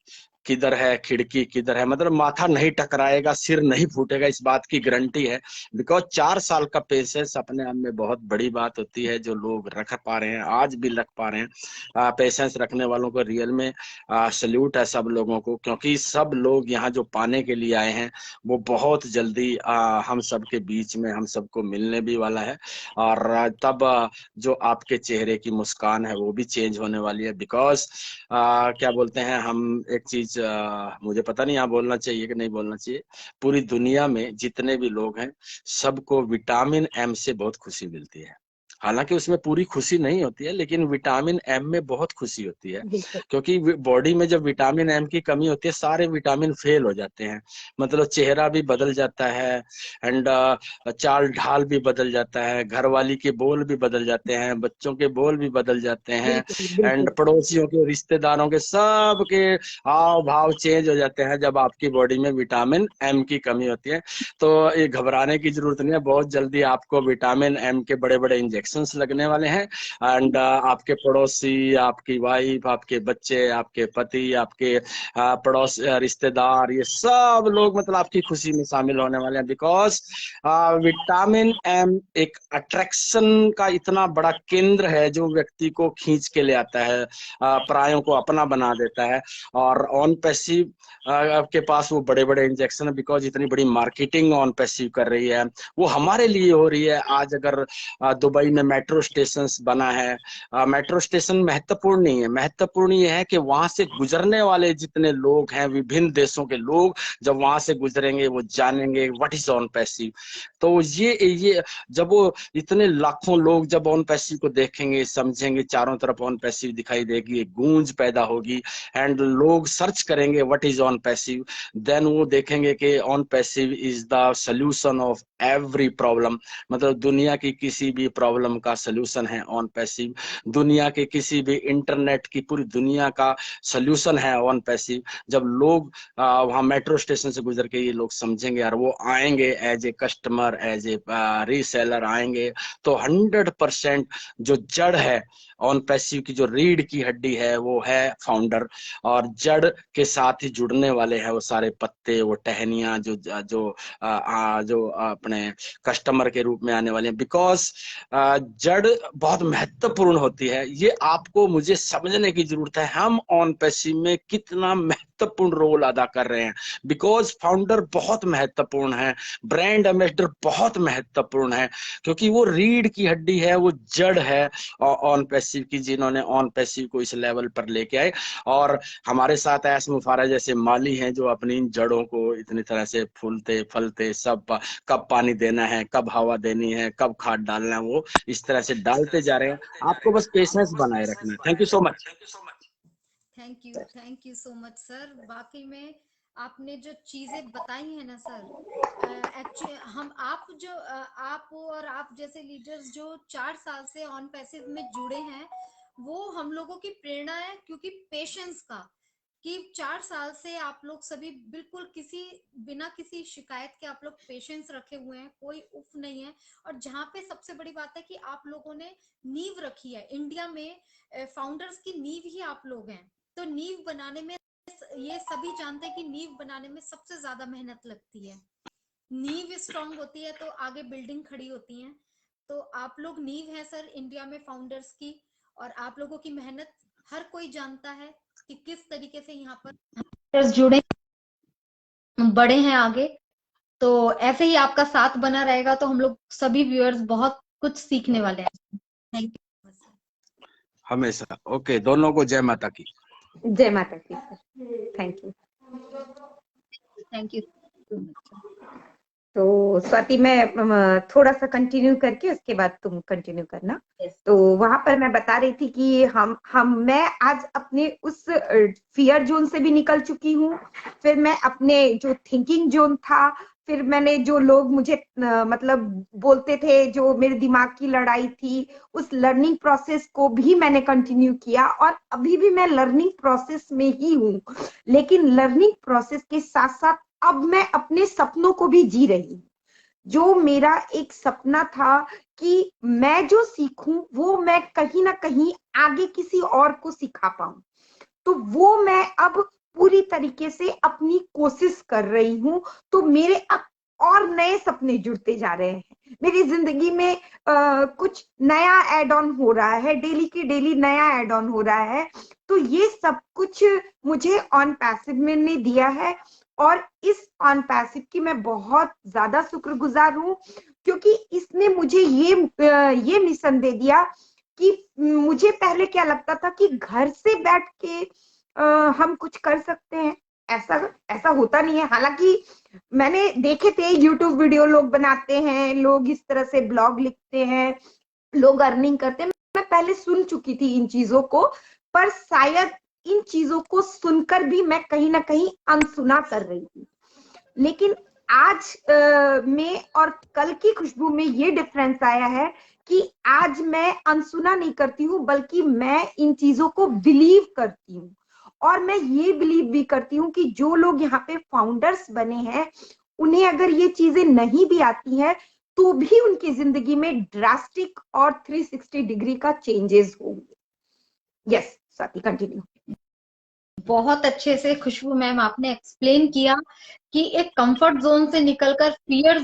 किधर है, खिड़की किधर है। मतलब माथा नहीं टकराएगा, सिर नहीं फूटेगा, इस बात की गारंटी है। बिकॉज 4 साल का पेशेंस अपने आप में बहुत बड़ी बात होती है, जो लोग रख पा रहे हैं, आज भी रख पा रहे हैं। पेशेंस रखने वालों को रियल में सल्यूट है सब लोगों को, क्योंकि सब लोग यहाँ जो पाने के लिए आए हैं वो बहुत जल्दी हम सबके बीच में हम सबको मिलने भी वाला है। और तब जो आपके चेहरे की मुस्कान है वो भी चेंज होने वाली है। बिकॉज क्या बोलते हैं हम, एक चीज मुझे पता नहीं यहाँ बोलना चाहिए कि नहीं बोलना चाहिए, पूरी दुनिया में जितने भी लोग हैं सबको विटामिन एम से बहुत खुशी मिलती है। हालांकि उसमें पूरी खुशी नहीं होती है, लेकिन विटामिन एम में बहुत खुशी होती है। क्योंकि बॉडी में जब विटामिन एम की कमी होती है सारे विटामिन फेल हो जाते हैं। मतलब चेहरा भी बदल जाता है, एंड चाल ढाल भी बदल जाता है, घर वाली के बोल भी बदल जाते हैं, बच्चों के बोल भी बदल जाते हैं, एंड पड़ोसियों के, रिश्तेदारों के, सब के हाव भाव चेंज हो जाते हैं जब आपकी बॉडी में विटामिन एम की कमी होती है। तो ये घबराने की जरूरत नहीं है, बहुत जल्दी आपको विटामिन एम के बड़े बड़े इंजेक्शंस लगने वाले हैं। एंड आपके पड़ोसी, आपकी वाइफ, आपके बच्चे, आपके पति, आपके पड़ोस रिश्तेदार, ये सब लोग मतलब आपकी खुशी में शामिल होने वाले हैं। बिकॉज विटामिन एम एक अट्रैक्शन का इतना बड़ा केंद्र है जो व्यक्ति को खींच के ले आता है, प्रायों को अपना बना देता है। और ऑन पैसिव के पास वो बड़े बड़े इंजेक्शन है, बिकॉज इतनी बड़ी मार्केटिंग ऑन पैसिव कर रही है, वो हमारे लिए हो रही है। आज अगर दुबई में मेट्रो स्टेशन बना है, मेट्रो स्टेशन महत्वपूर्ण नहीं है, महत्वपूर्ण ये है कि वहां से गुजरने वाले जितने लोग हैं, विभिन्न देशों के लोग जब वहां से गुजरेंगे वो जानेंगे व्हाट इज ऑन पैसिव। तो ये जब वो इतने लाखों लोग जब ऑन पैसिव को देखेंगे, समझेंगे, चारों तरफ ऑन पैसिव दिखाई देगी, एक गूंज पैदा होगी, एंड लोग सर्च करेंगे what is OnPassive, then वो देखेंगे कि OnPassive is the solution of every problem. मतलब दुनिया की किसी भी प्रॉब्लम का सोल्यूशन है ऑन पैसिव, दुनिया के किसी भी इंटरनेट की, पूरी दुनिया का सोल्यूशन है ऑन पैसिव। जब लोग वहां मेट्रो स्टेशन से गुजर के ये लोग समझेंगे और वो आएंगे as a customer, as a reseller आएंगे, तो 100% जो जड़ है ऑन पैसिव की, जो रीढ़ की हड्डी है, वो है फाउंडर। और जड़ के साथ ही जुड़ने वाले हैं वो सारे पत्ते, वो टहनियां जो जो अपने कस्टमर के रूप में आने वाले हैं। बिकॉज जड़ बहुत महत्वपूर्ण होती है, ये आपको मुझे समझने की जरूरत है, हम ऑन पैसिव में कितना महत्वपूर्ण रोल अदा कर रहे हैं। बिकॉज फाउंडर बहुत महत्वपूर्ण है, ब्रांड एम्बेसडर बहुत महत्वपूर्ण है, क्योंकि वो रीढ़ की हड्डी है, वो जड़ है ऑन पैसिव की, जिन्होंने ऑन पैसिव को इस लेवल पर लेके आए। और हमारे साथ ऐस मुफारा जैसे माली हैं जो अपनी जड़ों को इतनी तरह से फूलते फलते, सब कब पानी देना है, कब हवा देनी है, कब खाद डालना है, वो इस तरह से डालते जा रहे हैं। आपको बस पेशेंस बनाए रखना है। Thank you so much. Thank you so much sir. वाकई में आपने जो चीजें बताई हैं ना सर, एक्चुअली हम आप और आप जैसे लीडर्स जो 4 साल से ऑन पैसिव में जुड़े हैं, वो हम लोगों की प्रेरणा है। क्योंकि पेशेंस का, कि 4 साल से आप लोग सभी बिल्कुल बिना किसी शिकायत के आप लोग पेशेंस रखे हुए हैं, कोई उफ नहीं है। और जहाँ पे सबसे बड़ी बात है कि आप लोगों ने नींव रखी है। इंडिया में फाउंडर्स की नींव ही आप लोग हैं। तो नींव बनाने में, ये सभी जानते हैं कि नींव बनाने में सबसे ज्यादा मेहनत लगती है। नींव स्ट्रांग होती है तो आगे बिल्डिंग खड़ी होती है। तो आप लोग नींव है सर इंडिया में फाउंडर्स की, और आप लोगों की मेहनत हर कोई जानता है कि किस तरीके से यहाँ पर जुड़े बड़े हैं आगे, तो ऐसे ही आपका साथ बना रहेगा तो हम लोग सभी व्यूअर्स बहुत कुछ सीखने वाले हैं। Thank you. हमेशा। ओके, दोनों को जय माता की। जय माता की sir, thank you. Thank you. तो स्वाति, मैं थोड़ा सा कंटिन्यू करके उसके बाद तुम कंटिन्यू करना। Yes. तो वहां पर मैं बता रही थी कि मैं आज अपने उस फियर जोन से भी निकल चुकी हूँ। फिर मैं अपने जो थिंकिंग जोन था, फिर मैंने जो लोग मुझे मतलब बोलते थे, जो मेरे दिमाग की लड़ाई थी, उस लर्निंग प्रोसेस को भी मैंने कंटिन्यू किया और अभी भी मैं लर्निंग प्रोसेस में ही हूँ। लेकिन लर्निंग प्रोसेस के साथ साथ अब मैं अपने सपनों को भी जी रही हूँ। जो मेरा एक सपना था कि मैं जो सीखूं वो मैं कहीं ना कहीं आगे किसी और को सिखा पाऊं, तो वो मैं अब पूरी तरीके से अपनी कोशिश कर रही हूं। तो मेरे अब और नए सपने जुड़ते जा रहे हैं। मेरी जिंदगी में कुछ नया एड ऑन हो रहा है, डेली की डेली नया एड ऑन हो रहा है। तो ये सब कुछ मुझे ऑन पैसिव में ने दिया है और इस ऑन पैसिव की मैं बहुत ज्यादा शुक्रगुजार हूँ, क्योंकि इसने मुझे ये मिशन दे दिया कि मुझे पहले क्या लगता था कि घर से बैठ के हम कुछ कर सकते हैं। ऐसा होता नहीं है। हालांकि मैंने देखे थे यूट्यूब वीडियो लोग बनाते हैं, लोग इस तरह से ब्लॉग लिखते हैं, लोग अर्निंग करते हैं। मैं पहले सुन चुकी थी इन चीजों को, पर शायद इन चीजों को सुनकर भी मैं कहीं ना कहीं अनसुना कर रही थी। लेकिन आज में और कल की खुशबू में ये डिफरेंस आया है कि आज मैं अनसुना नहीं करती हूँ, बल्कि मैं इन चीजों को बिलीव करती हूँ। और मैं ये बिलीव भी करती हूँ कि जो लोग यहाँ पे फाउंडर्स बने हैं, उन्हें अगर ये चीजें नहीं भी आती हैं तो भी उनकी जिंदगी में ड्रास्टिक और 360 डिग्री का चेंजेस होंगे। Yes Swati, continue. बहुत अच्छे से खुशबू मैम आपने एक्सप्लेन किया कि एक कंफर्ट जोन से निकलकर फियर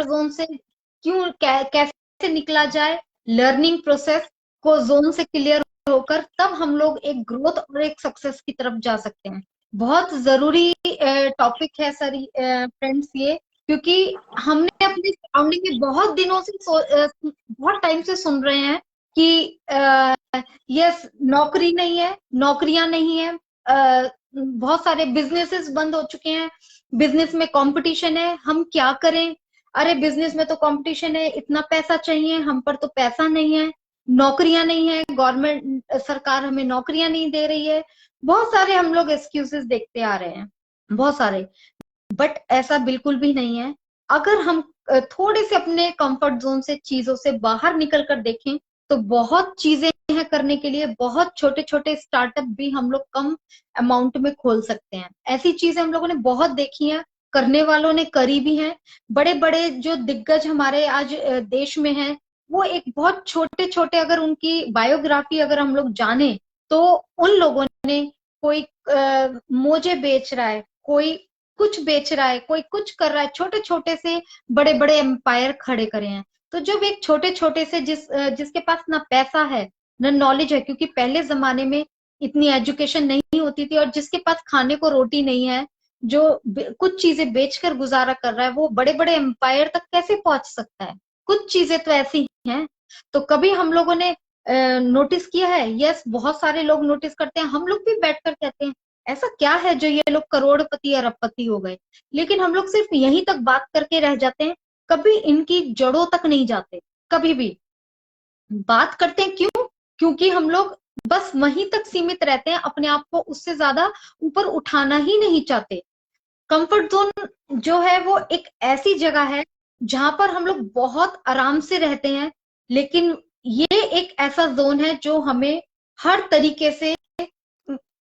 जोन से क्यों कैसे निकला जाए, लर्निंग प्रोसेस को जोन से क्लियर होकर तब हम लोग एक ग्रोथ और एक सक्सेस की तरफ जा सकते हैं। बहुत जरूरी टॉपिक है सर फ्रेंड्स ये, क्योंकि हमने अपनी सराउंडिंग में बहुत दिनों से बहुत टाइम से सुन रहे हैं कि यस नौकरी नहीं है, नौकरियां नहीं है, बहुत सारे बिजनेसेस बंद हो चुके हैं, बिजनेस में कंपटीशन है, हम क्या करें, अरे बिजनेस में तो कंपटीशन है, इतना पैसा चाहिए, हम पर तो पैसा नहीं है, नौकरियां नहीं है, गवर्नमेंट सरकार हमें नौकरियां नहीं दे रही है। बहुत सारे हम लोग एक्सक्यूजेस देखते आ रहे हैं, बहुत सारे। बट ऐसा बिल्कुल भी नहीं है। अगर हम थोड़े से अपने कंफर्ट जोन से चीजों से बाहर निकल कर देखें तो बहुत चीजें हैं करने के लिए। बहुत छोटे छोटे स्टार्टअप भी हम लोग कम अमाउंट में खोल सकते हैं। ऐसी चीजें हम लोगों ने बहुत देखी हैं, करने वालों ने करी भी हैं। बड़े बड़े जो दिग्गज हमारे आज देश में हैं, वो एक बहुत छोटे छोटे, अगर उनकी बायोग्राफी अगर हम लोग जाने तो उन लोगों ने, कोई मोजे बेच रहा है, कोई कुछ बेच रहा है, कोई कुछ कर रहा है, छोटे छोटे से बड़े बड़े एम्पायर खड़े करे हैं। तो जब एक छोटे छोटे से जिसके पास ना पैसा है ना नॉलेज है, क्योंकि पहले जमाने में इतनी एजुकेशन नहीं होती थी, और जिसके पास खाने को रोटी नहीं है, जो कुछ चीजें बेचकर गुजारा कर रहा है, वो बड़े बड़े एम्पायर तक कैसे पहुंच सकता है। कुछ चीजें तो ऐसी हैं। तो कभी हम लोगों ने नोटिस किया है? यस, बहुत सारे लोग नोटिस करते हैं। हम लोग भी बैठकर कहते हैं ऐसा क्या है जो ये लोग करोड़पति अरबपति हो गए, लेकिन हम लोग सिर्फ यहीं तक बात करके रह जाते हैं, कभी इनकी जड़ों तक नहीं जाते। कभी भी बात करते हैं, क्यों? क्योंकि हम लोग बस वहीं तक सीमित रहते हैं, अपने आप को उससे ज्यादा ऊपर उठाना ही नहीं चाहते। कंफर्ट जोन जो है वो एक ऐसी जगह है जहां पर हम लोग बहुत आराम से रहते हैं, लेकिन ये एक ऐसा जोन है जो हमें हर तरीके से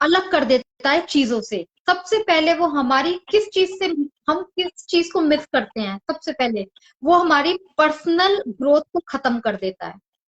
अलग कर देता है चीजों से। सबसे पहले वो हमारी हम किस चीज को मिस करते हैं, सबसे पहले वो हमारी पर्सनल ग्रोथ को खत्म कर देता है।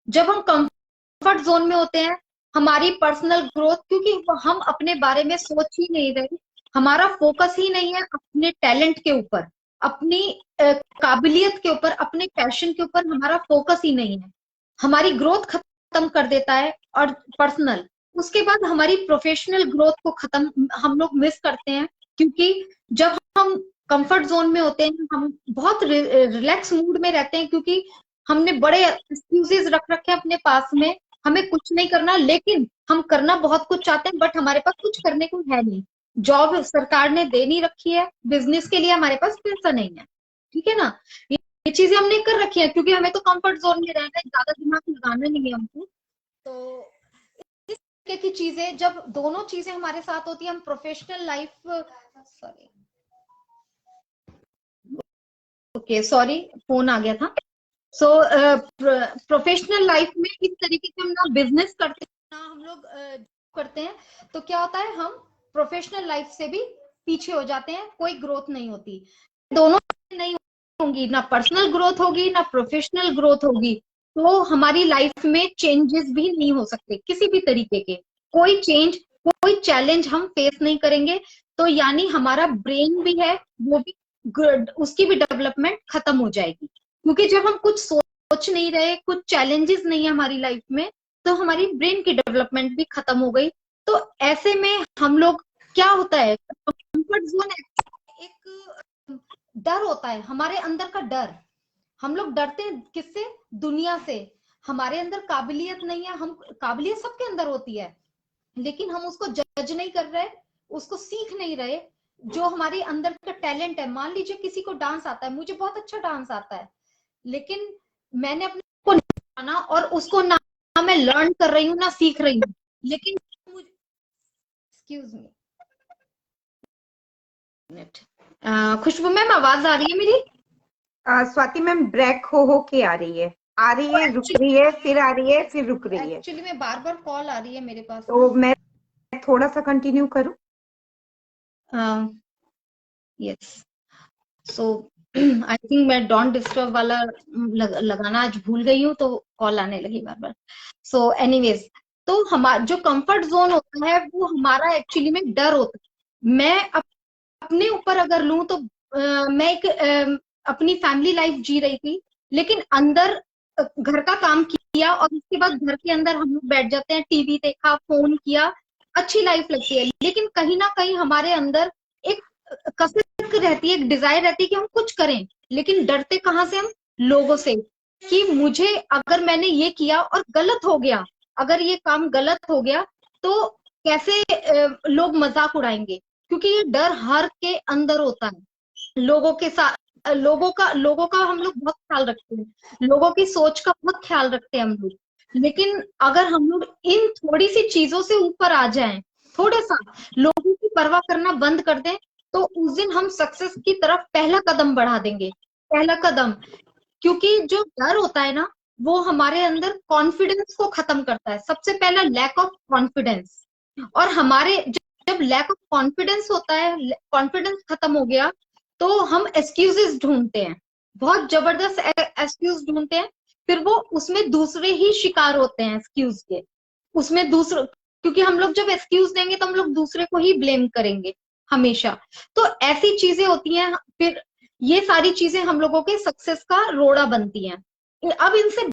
जब हम कंफर्ट जोन में होते हैं, हमारी पर्सनल ग्रोथ, क्योंकि हम अपने बारे में सोच ही नहीं रहे, हमारा फोकस ही नहीं है अपने टैलेंट के ऊपर, अपनी काबिलियत के ऊपर, अपने पैशन के ऊपर हमारा फोकस ही नहीं है, हमारी ग्रोथ खत्म कर देता है। और पर्सनल, उसके बाद हमारी प्रोफेशनल ग्रोथ को खत्म हम लोग मिस करते हैं, क्योंकि जब हम कंफर्ट जोन में होते हैं हम बहुत रिलैक्स मूड में रहते हैं, क्योंकि हमने बड़े एक्सक्यूजेस रख रखे हैं अपने पास में, हमें कुछ नहीं करना, लेकिन हम करना बहुत कुछ चाहते हैं बट हमारे पास कुछ करने को है नहीं। जॉब सरकार ने दे नहीं रखी है, बिजनेस के लिए हमारे पास पैसा नहीं है, ठीक है ना। ये चीजें हमने कर रखी है क्योंकि हमें तो कंफर्ट जोन में रहना है, ज्यादा दिमाग लगाना नहीं है हमको। तो इस तरीके की चीजें, जब दोनों चीजें हमारे साथ होती है, हम professional life, sorry okay sorry phone आ गया था। सो प्रोफेशनल लाइफ में इस तरीके से हम ना बिजनेस करते हैं ना हम लोग करते हैं, तो क्या होता है, हम प्रोफेशनल लाइफ से भी पीछे हो जाते हैं, कोई ग्रोथ नहीं होती। दोनों नहीं होंगी, ना पर्सनल ग्रोथ होगी ना प्रोफेशनल ग्रोथ होगी, तो हमारी लाइफ में चेंजेस भी नहीं हो सकते किसी भी तरीके के। कोई चेंज, कोई चैलेंज हम फेस नहीं करेंगे, तो यानी हमारा ब्रेन भी है वो भी उसकी भी डेवलपमेंट खत्म हो जाएगी। क्योंकि जब हम कुछ सोच नहीं रहे, कुछ चैलेंजेस नहीं है हमारी लाइफ में, तो हमारी ब्रेन की डेवलपमेंट भी खत्म हो गई। तो ऐसे में हम लोग, क्या होता है, कंफर्ट जोन एक डर होता है, हमारे अंदर का डर। हम लोग डरते हैं किससे? दुनिया से। हमारे अंदर काबिलियत नहीं है, हम काबिलियत सबके अंदर होती है, लेकिन हम उसको जज नहीं कर रहे, उसको सीख नहीं रहे। जो हमारे अंदर का टैलेंट है, मान लीजिए किसी को डांस आता है, मुझे बहुत अच्छा डांस आता है, लेकिन मैंने अपने को जाना और उसको ना मैं लर्न कर रही हूँ ना सीख रही हूँ, लेकिन एक्सक्यूज मी, खुशबू मैम आवाज आ रही है मेरी? स्वाति मैम ब्रेक हो के आ रही है, रुक रही है, फिर आ रही है, फिर रुक रही है। एक्चुअली में बार बार कॉल आ रही है मेरे पास, तो मैं थोड़ा सा कंटिन्यू करूं? यस, सो आई थिंक मैं डोंट डिस्टर्ब वाला लगाना आज भूल गई हूँ, तो कॉल आने लगी बार बार। सो एनीवेज, तो हमारा जो कंफर्ट जोन होता है वो हमारा एक्चुअली में डर होता है। मैं अपने ऊपर अगर लूं तो मैं एक अपनी फैमिली लाइफ जी रही थी, लेकिन अंदर घर का काम किया और उसके बाद घर के अंदर हम लोग बैठ जाते हैं, टीवी देखा, फोन किया, अच्छी लाइफ लगती है, लेकिन कहीं ना कहीं हमारे अंदर एक कसरत रहती है, एक डिजायर रहती है कि हम कुछ करें, लेकिन डरते कहाँ से? हम लोगों से, कि मुझे अगर मैंने ये किया और गलत हो गया, अगर ये काम गलत हो गया तो कैसे लोग मजाक उड़ाएंगे, क्योंकि ये डर हर के अंदर होता है। लोगों के साथ लोगों का हम लोग बहुत ख्याल रखते हैं, लोगों की सोच का बहुत ख्याल रखते हैं हम लोग, लेकिन अगर हम लोग इन थोड़ी सी चीजों से ऊपर आ जाएं, थोड़ा सा लोगों की परवाह करना बंद कर दें, तो उस दिन हम सक्सेस की तरफ पहला कदम बढ़ा देंगे, पहला कदम। क्योंकि जो डर होता है ना, वो हमारे अंदर कॉन्फिडेंस को खत्म करता है, सबसे पहला लैक ऑफ कॉन्फिडेंस। और हमारे जब लैक ऑफ कॉन्फिडेंस होता है, कॉन्फिडेंस खत्म हो गया, तो हम एक्सक्यूजेस ढूंढते हैं, बहुत जबरदस्त एक्सक्यूज ढूंढते हैं, फिर वो उसमें दूसरे ही शिकार होते हैं एक्सक्यूज के, उसमें दूसरे, क्योंकि हम लोग जब एक्सक्यूज देंगे तो हम लोग दूसरे को ही ब्लेम करेंगे हमेशा। तो ऐसी चीजें होती हैं, फिर ये सारी चीजें हम लोगों के सक्सेस का रोड़ा बनती हैं। अब इनसे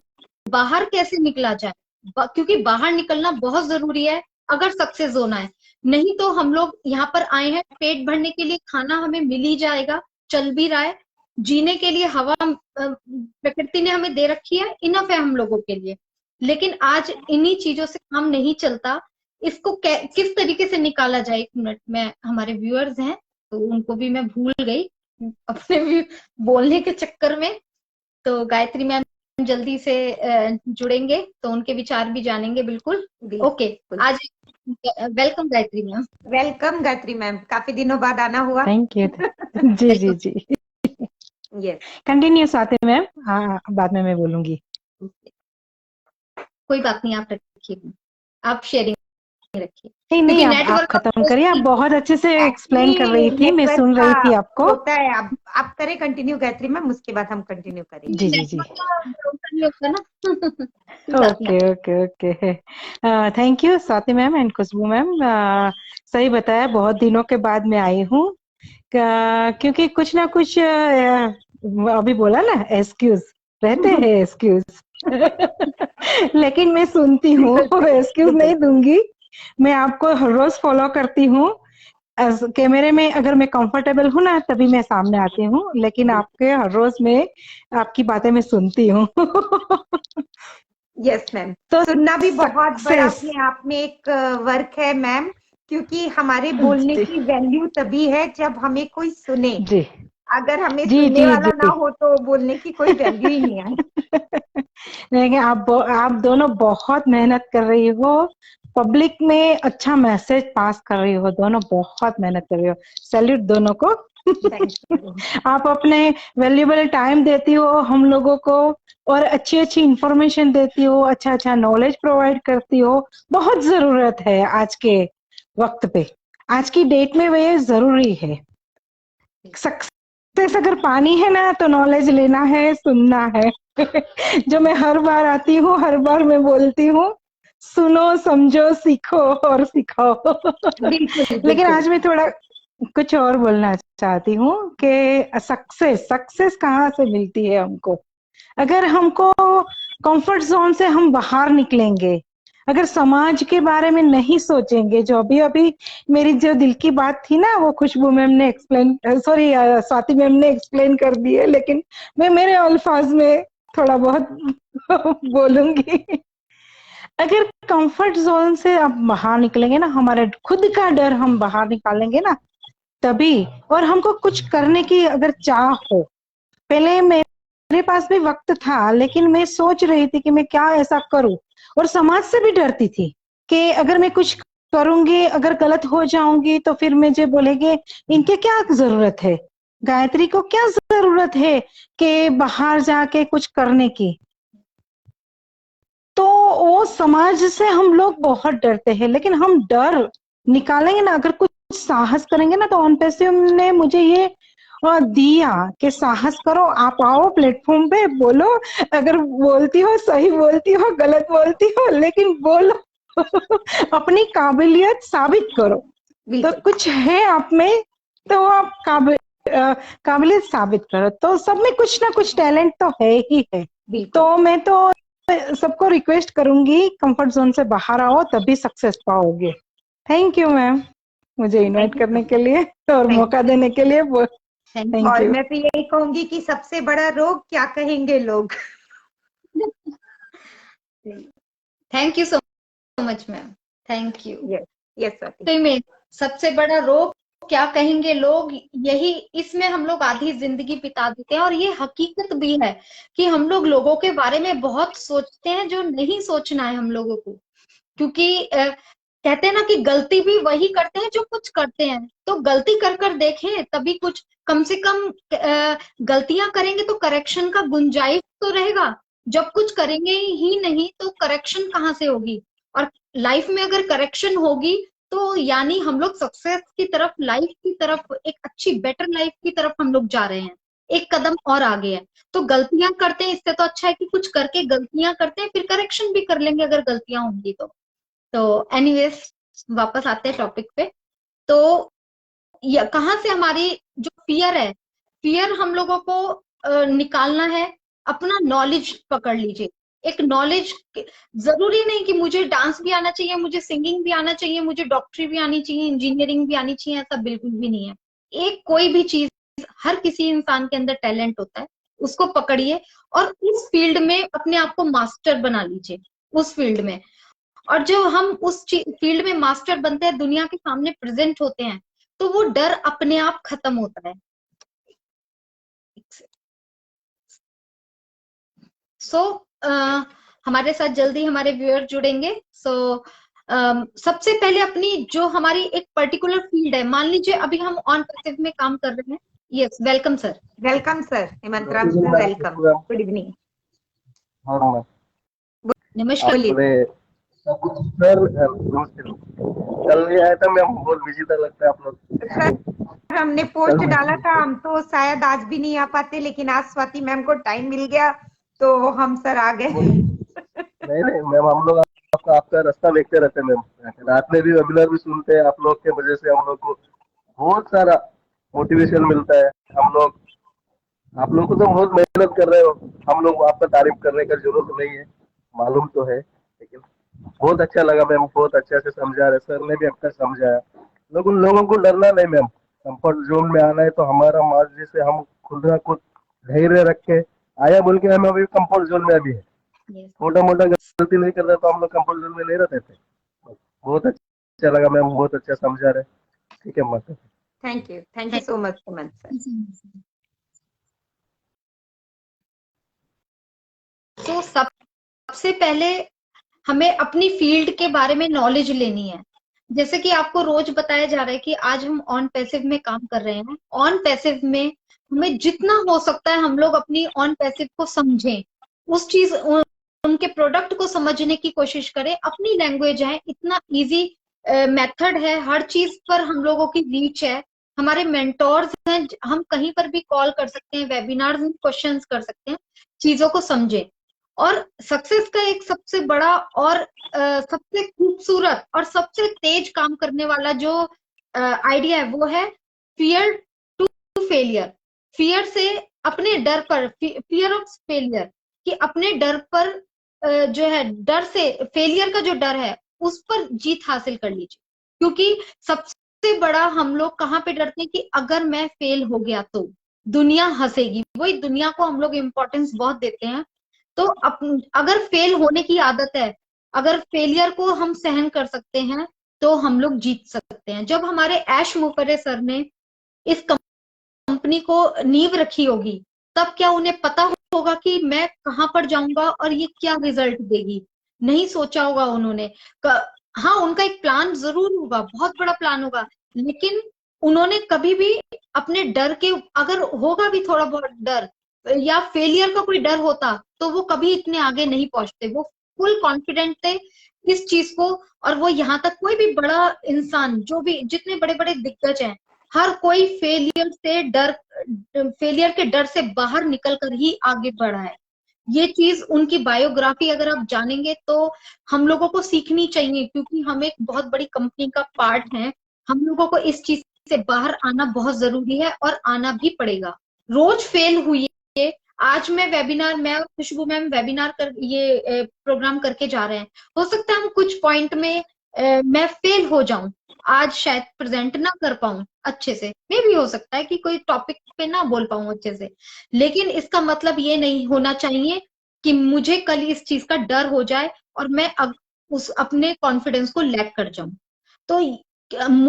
बाहर कैसे निकला जाए? क्योंकि बाहर निकलना बहुत जरूरी है अगर सक्सेस होना है, नहीं तो हम लोग यहाँ पर आए हैं पेट भरने के लिए, खाना हमें मिल ही जाएगा, चल भी रहा है, जीने के लिए हवा प्रकृति ने हमें दे रखी है, इनफ है हम लोगों के लिए, लेकिन आज इन्हीं चीजों से काम नहीं चलता। इसको किस तरीके से निकाला जाए? एक मिनट में, हमारे व्यूअर्स हैं तो उनको भी मैं भूल गई अपने भी बोलने के चक्कर में, तो गायत्री मैम जल्दी से जुड़ेंगे तो उनके विचार भी जानेंगे। बिल्कुल ओके, आज welcome Gayatri ma'am. Welcome Gayatri ma'am, काफी दिनों बाद आना हुआ। Thank you. जी जी जी, यस कंटिन्यू स्वाति मैम, हाँ बाद में मैं बोलूंगी। कोई बात नहीं, आप रखिए, आप शेयरिंग रखिए। नहीं आप खत्म करिए, आप बहुत अच्छे से एक्सप्लेन कर रही थी, मैं सुन रही थी आपको। होता है, आप करें कंटिन्यू गायत्री मैम, उसके बाद हम कंटिन्यू करेंगे। जी जी जी, okay okay okay, thank you Swati ma'am and Khushboo ma'am. सही बताया, बहुत दिनों के बाद मैं आई हूँ, क्योंकि कुछ ना कुछ अभी बोला ना, एक्सक्यूज रहते हैं एक्सक्यूज लेकिन मैं सुनती हूँ, एक्सक्यूज नहीं दूंगी, मैं आपको हर रोज फॉलो करती हूँ। कैमरे में अगर मैं कंफर्टेबल हूँ ना तभी मैं सामने आती हूँ, लेकिन आपके हर रोज में आपकी बातें मैं सुनती हूँ। यस मैम, तो सुनना भी बहुत बड़ा सक्सेस अपने आप में एक वर्क है मैम, क्योंकि हमारे बोलने जी की वैल्यू तभी है जब हमें कोई सुने। जी अगर हमें जी सुनने जी वाला ना जी। हो तो बोलने की कोई वैल्यू ही नहीं है। देखिए आप दोनों बहुत मेहनत कर रही हो, पब्लिक में अच्छा मैसेज पास कर रही हो, दोनों बहुत मेहनत कर रही हो, सैल्यूट दोनों को। Thank you. आप अपने वैल्यूएबल टाइम देती हो हम लोगों को, और अच्छी अच्छी इंफॉर्मेशन देती हो, अच्छा अच्छा नॉलेज प्रोवाइड करती हो। बहुत जरूरत है आज के वक्त पे, आज की डेट में वे जरूरी है। सक्सेस अगर पानी है ना तो नॉलेज लेना है, सुनना है। जो मैं हर बार आती हूँ, हर बार मैं बोलती हूँ, सुनो समझो सीखो और सिखाओ। बिल्कुल लेकिन बिल्कुल। आज मैं थोड़ा कुछ और बोलना चाहती हूँ कि सक्सेस सक्सेस कहाँ से मिलती है हमको। अगर हमको कंफर्ट जोन से हम बाहर निकलेंगे, अगर समाज के बारे में नहीं सोचेंगे, जो अभी अभी मेरी जो दिल की बात थी ना वो खुशबू मैम ने एक्सप्लेन, सॉरी स्वाति मैम ने एक्सप्लेन कर दी है, लेकिन मैं मेरे अल्फाज में थोड़ा बहुत बोलूंगी। अगर कंफर्ट जोन से अब बाहर निकलेंगे ना, हमारे खुद का डर हम बाहर निकालेंगे ना तभी, और हमको कुछ करने की अगर चाह हो। पहले मेरे पास भी वक्त था, लेकिन मैं सोच रही थी कि मैं क्या ऐसा करूं, और समाज से भी डरती थी कि अगर मैं कुछ करूंगी, अगर गलत हो जाऊंगी तो फिर मुझे बोलेंगे इनके क्या जरूरत है, गायत्री को क्या जरूरत है कि बाहर जाके कुछ करने की। तो वो समाज से हम लोग बहुत डरते हैं, लेकिन हम डर निकालेंगे ना, अगर कुछ साहस करेंगे ना, तो ऑन पैसिव ने मुझे ये दिया कि साहस करो, आप आओ प्लेटफॉर्म पे, बोलो, अगर बोलती हो सही बोलती हो गलत बोलती हो, लेकिन बोलो। अपनी काबिलियत साबित करो। तो बिल्कुल कुछ है आप में, तो आप काबिलियत साबित करो। तो सब में कुछ ना कुछ टैलेंट तो है ही है। बिल्कुल। तो मैं तो सबको रिक्वेस्ट करूंगी, कंफर्ट जोन से बाहर आओ तभी सक्सेस पाओगे। थैंक यू मैम, मुझे इनवाइट थैंक करने यू। के लिए और थैंक मौका देने के लिए। थैंक थैंक और यू। मैं तो यही कहूंगी कि सबसे बड़ा रोग क्या कहेंगे लोग। You so much ma'am, thank you. Yes yes Swati. तो में सबसे बड़ा रोग क्या कहेंगे लोग, यही इसमें हम लोग आधी जिंदगी बिता देते हैं। और ये हकीकत भी है कि हम लोग लोगों के बारे में बहुत सोचते हैं जो नहीं सोचना है हम लोगों को। क्योंकि कहते हैं ना कि गलती भी वही करते हैं जो कुछ करते हैं। तो गलती कर कर देखें, तभी कुछ कम से कम गलतियां करेंगे तो करेक्शन का गुंजाइश तो रहेगा। जब कुछ करेंगे ही नहीं तो करेक्शन कहाँ से होगी। और लाइफ में अगर करेक्शन होगी तो यानी हम लोग सक्सेस की तरफ, लाइफ की तरफ, एक अच्छी बेटर लाइफ की तरफ हम लोग जा रहे हैं, एक कदम और आगे है। तो गलतियां करते हैं, इससे तो अच्छा है कि कुछ करके गलतियां करते हैं, फिर करेक्शन भी कर लेंगे अगर गलतियां होंगी तो एनीवेज वापस आते हैं टॉपिक पे। तो कहाँ से हमारी जो फियर है, फियर हम लोगों को निकालना है। अपना नॉलेज पकड़ लीजिए। एक नॉलेज, जरूरी नहीं कि मुझे डांस भी आना चाहिए, मुझे सिंगिंग भी आना चाहिए, मुझे डॉक्टरी भी आनी चाहिए, इंजीनियरिंग भी आनी चाहिए, ऐसा बिल्कुल भी नहीं है। एक कोई भी चीज, हर किसी इंसान के अंदर टैलेंट होता है, उसको पकड़िए और उस फील्ड में अपने आप को मास्टर बना लीजिए, उस फील्ड में। और जो हम उस फील्ड में मास्टर बनते हैं, दुनिया के सामने प्रेजेंट होते हैं, तो वो डर अपने आप खत्म होता है। सो हमारे साथ जल्दी हमारे व्यूअर जुड़ेंगे। सबसे पहले अपनी जो हमारी एक पर्टिकुलर फील्ड है, मान लीजिए अभी हम ऑन पैसिव में काम कर रहे हैं। Yes, welcome sir. Welcome sir, Hemant Ram sir, welcome, good evening. नमस्कार। बोलिए। सर नमस्ते। कल नहीं आया था मैं, बहुत बिजी था लगता है आप लोग। सर हमने पोस्ट डाला था, हम तो शायद आज भी नहीं आ पाते, लेकिन आज स्वाति मैम को टाइम मिल गया तो हम सर आ गए। नहीं नहीं मैम, हम लोग आपका रास्ता देखते रहते हैं मैम। रात में भी वेबिनार भी सुनते हैं, आप लोग के वजह से हम लोग को बहुत सारा मोटिवेशन मिलता है। आप लोग को तो बहुत मेहनत कर रहे हो, हम लोग आपका तारीफ करने का जरूरत नहीं है, मालूम तो है, लेकिन बहुत अच्छा लगा मैम, बहुत अच्छा से समझा रहे सर ने भी अच्छा समझाया। लोग उन लोगों को डरना नहीं मैम, कंफर्ट जोन में आना है तो हमारा मर्जी से हम खुद ना खुद धैर्य रख के आया बोल के हम अभी कंफर्ट जोन में अभी है। Yes. छोटा मोटा गलती नहीं कर रहे तो हम लोग कंफर्ट जोन में नहीं रहते थे। बहुत अच्छा लगा मैम, बहुत अच्छा समझा रहे। ठीक है मत। Thank you so much Suman sir. तो सबसे पहले हमें अपनी फील्ड के बारे में नॉलेज लेनी है। जैसे कि आपको रोज बताया जा रहा है कि आज हम ऑन पैसिव में काम कर रहे हैं। ऑन पैसिव में हमें जितना हो सकता है हम लोग अपनी ऑन पैसिव को समझें, उस चीज उनके प्रोडक्ट को समझने की कोशिश करें। अपनी लैंग्वेज है, इतना इजी मेथड है, हर चीज पर हम लोगों की रीच है। हमारे मेंटोर्स हैं, हम कहीं पर भी कॉल कर सकते हैं, वेबिनार्स में क्वेश्चंस कर सकते हैं। चीजों को समझें। और सक्सेस का एक सबसे बड़ा और सबसे खूबसूरत और सबसे तेज काम करने वाला जो आइडिया है वो है फियर टू फेलियर। फियर से, अपने डर पर, फियर ऑफ फेलियर, कि अपने डर पर जो है, डर से, फेलियर का जो डर है उस पर जीत हासिल कर लीजिए। क्योंकि सबसे बड़ा हम लोग कहाँ पे डरते हैं कि अगर मैं फेल हो गया तो दुनिया हंसेगी। वही दुनिया को हम लोग इम्पोर्टेंस बहुत देते हैं। तो अगर फेल होने की आदत है, अगर फेलियर को हम सहन कर सकते हैं तो हम लोग जीत सकते हैं। जब हमारे ऐश मुफर्रे सर ने इस कंपनी को नींव रखी होगी, तब क्या उन्हें पता होगा कि मैं कहां पर जाऊंगा और ये क्या रिजल्ट देगी? नहीं सोचा होगा उन्होंने। हाँ, उनका एक प्लान जरूर होगा, बहुत बड़ा प्लान होगा, लेकिन उन्होंने कभी भी अपने डर के, अगर होगा भी थोड़ा बहुत डर या फेलियर का कोई डर होता तो वो कभी इतने आगे नहीं पहुंचते। वो फुल कॉन्फिडेंट थे इस चीज को। और वो यहाँ तक, कोई भी बड़ा इंसान, जो भी जितने बड़े बड़े दिग्गज हैं, हर कोई फेलियर के डर से बाहर निकल कर ही आगे बढ़ा है। ये चीज उनकी बायोग्राफी अगर आप जानेंगे तो हम लोगों को सीखनी चाहिए, क्योंकि हम एक बहुत बड़ी कंपनी का पार्ट हैं। हम लोगों को इस चीज से बाहर आना बहुत जरूरी है और आना भी पड़ेगा। रोज फेल हुई। आज मैं और खुशबू मैम वेबिनार कर ये प्रोग्राम करके जा रहे हैं। हो सकता है हम कुछ पॉइंट में मैं फेल हो जाऊं, आज शायद प्रेजेंट ना कर पाऊं अच्छे से, मे भी हो सकता है कि कोई टॉपिक पे ना बोल पाऊं अच्छे से, लेकिन इसका मतलब ये नहीं होना चाहिए कि मुझे कल इस चीज का डर हो जाए और मैं उस अपने कॉन्फिडेंस को लैक कर जाऊं। तो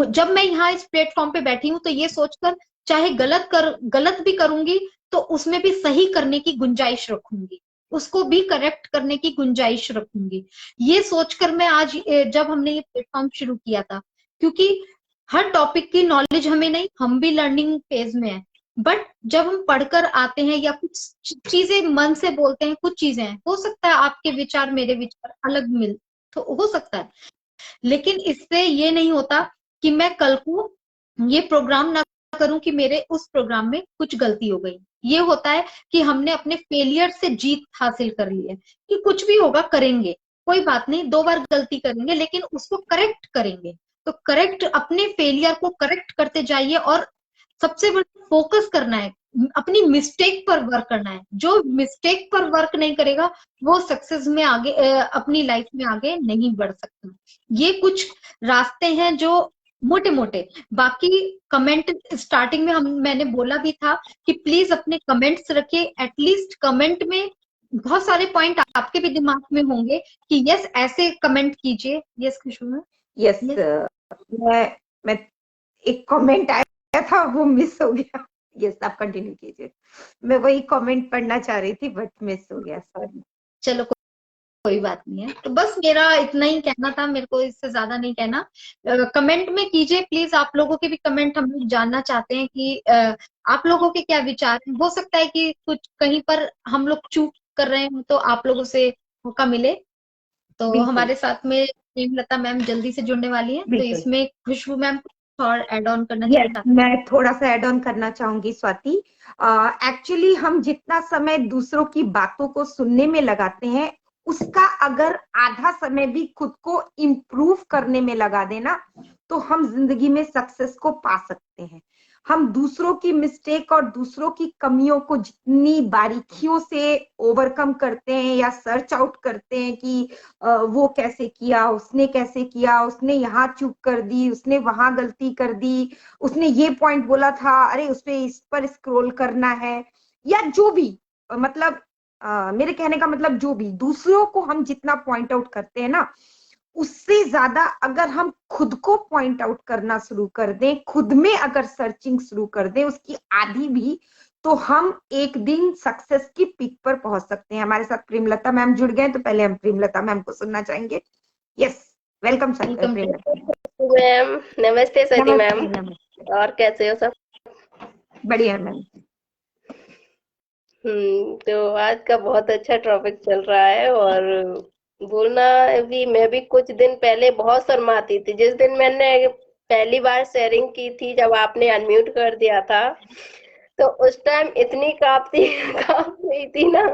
जब मैं यहाँ इस प्लेटफॉर्म पे बैठी हूँ तो ये सोचकर, चाहे गलत भी करूंगी तो उसमें भी सही करने की गुंजाइश रखूंगी, उसको भी करेक्ट करने की गुंजाइश रखूंगी। ये सोचकर मैं आज, जब हमने ये प्लेटफॉर्म शुरू किया था, क्योंकि हर टॉपिक की नॉलेज हमें नहीं, हम भी लर्निंग फेज में है, बट जब हम पढ़कर आते हैं या कुछ चीजें मन से बोलते हैं, कुछ चीजें हो सकता है आपके विचार मेरे विचार अलग मिल तो हो सकता है, लेकिन इससे ये नहीं होता कि मैं कल को ये प्रोग्राम ना करूं कि मेरे उस प्रोग्राम में कुछ गलती हो गई। ये होता है कि हमने अपने फेलियर से जीत हासिल कर ली है, कि कुछ भी होगा करेंगे, कोई बात नहीं, 2 बार गलती करेंगे लेकिन उसको करेक्ट करेंगे। तो करेक्ट, अपने फेलियर को करेक्ट करते जाइए और सबसे बड़ा फोकस करना है, अपनी मिस्टेक पर वर्क करना है। जो मिस्टेक पर वर्क नहीं करेगा वो सक्सेस में आगे, अपनी लाइफ में आगे नहीं बढ़ सकता। ये कुछ रास्ते हैं जो मोटे मोटे, बाकी कमेंट स्टार्टिंग में मैंने बोला भी था कि प्लीज अपने कमेंट्स रखिए। एटलीस्ट कमेंट में बहुत सारे पॉइंट आपके भी दिमाग में होंगे कि यस ऐसे कमेंट कीजिए। यस खुशबू? यस, मैं एक कमेंट आया था वो मिस हो गया। यस, आप कंटिन्यू कीजिए। मैं वही कमेंट पढ़ना चाह रही थी बट मिस हो गया, सॉरी। चलो कोई बात नहीं है। तो बस मेरा इतना ही कहना था, मेरे को इससे ज्यादा नहीं कहना। कमेंट में कीजिए प्लीज, आप लोगों के भी कमेंट हम लोग जानना चाहते हैं कि आप लोगों के क्या विचार हैं। हो सकता है कि कुछ कहीं पर हम लोग चूक कर रहे हैं तो आप लोगों से मौका मिले। तो हमारे साथ में प्रेमलता मैम जल्दी से जुड़ने वाली है, तो इसमें खुशबू मैम और एड ऑन करना चाहती हैं? मैं थोड़ा सा एड ऑन करना चाहूंगी स्वाति। एक्चुअली हम जितना समय दूसरों की बातों को सुनने में लगाते हैं, उसका अगर आधा समय भी खुद को इम्प्रूव करने में लगा देना तो हम जिंदगी में सक्सेस को पा सकते हैं। हम दूसरों की मिस्टेक और दूसरों की कमियों को जितनी बारीकियों से ओवरकम करते हैं या सर्च आउट करते हैं कि वो कैसे किया, उसने कैसे किया, उसने यहाँ चूक कर दी, उसने वहां गलती कर दी, उसने ये पॉइंट बोला था, अरे उसपे इस पर स्क्रॉल करना है, या जो भी मतलब मेरे कहने का मतलब जो भी दूसरों को हम जितना पॉइंट आउट करते हैं ना, उससे ज्यादा अगर हम खुद को पॉइंट आउट करना शुरू कर दें, खुद में अगर सर्चिंग शुरू कर दें उसकी आधी भी, तो हम एक दिन सक्सेस की पीक पर पहुंच सकते हैं। हमारे साथ प्रेमलता मैम जुड़ गए, तो पहले हम प्रेमलता मैम को सुनना चाहेंगे। Yes, welcome sir Premlata ma'am. नमस्ते सती मैम, नमस्ते। और कैसे हो सब? बढ़िया मैम। तो आज का बहुत अच्छा टॉपिक चल रहा है, और बोलना भी, मैं भी कुछ दिन पहले बहुत शर्माती थी। जिस दिन मैंने पहली बार शेयरिंग की थी, जब आपने अनम्यूट कर दिया था, तो उस टाइम इतनी कांप रही थी ना,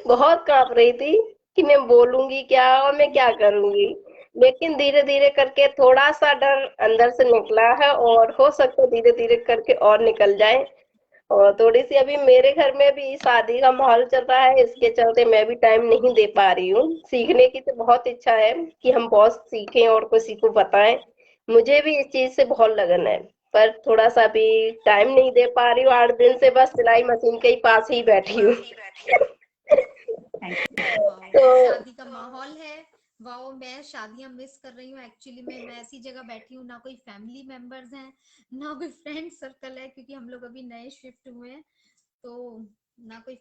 बहुत कांप रही थी कि मैं बोलूंगी क्या और मैं क्या करूंगी। लेकिन धीरे धीरे करके थोड़ा सा डर अंदर से निकला है, और हो सकता है धीरे धीरे करके और निकल जाए। और थोड़ी सी अभी मेरे घर में भी शादी का माहौल चल रहा है, इसके चलते मैं भी टाइम नहीं दे पा रही हूँ। सीखने की तो बहुत इच्छा है कि हम बहुत सीखें और किसी को बताएं, मुझे भी इस चीज से बहुत लगन है, पर थोड़ा सा भी टाइम नहीं दे पा रही हूँ। 8 दिन से बस सिलाई मशीन के ही पास ही बैठी हूँ। तो शादी का माहौल है, वाओ, मैं शादियां मिस कर रही हूँ एक्चुअली में। मैं ऐसी जगह बैठी हूँ, ना कोई फैमिली मेंबर्स हैं, ना कोई फ्रेंड सर्कल है, क्योंकि हम लोग अभी नए शिफ्ट हुए हैं, तो ना कोई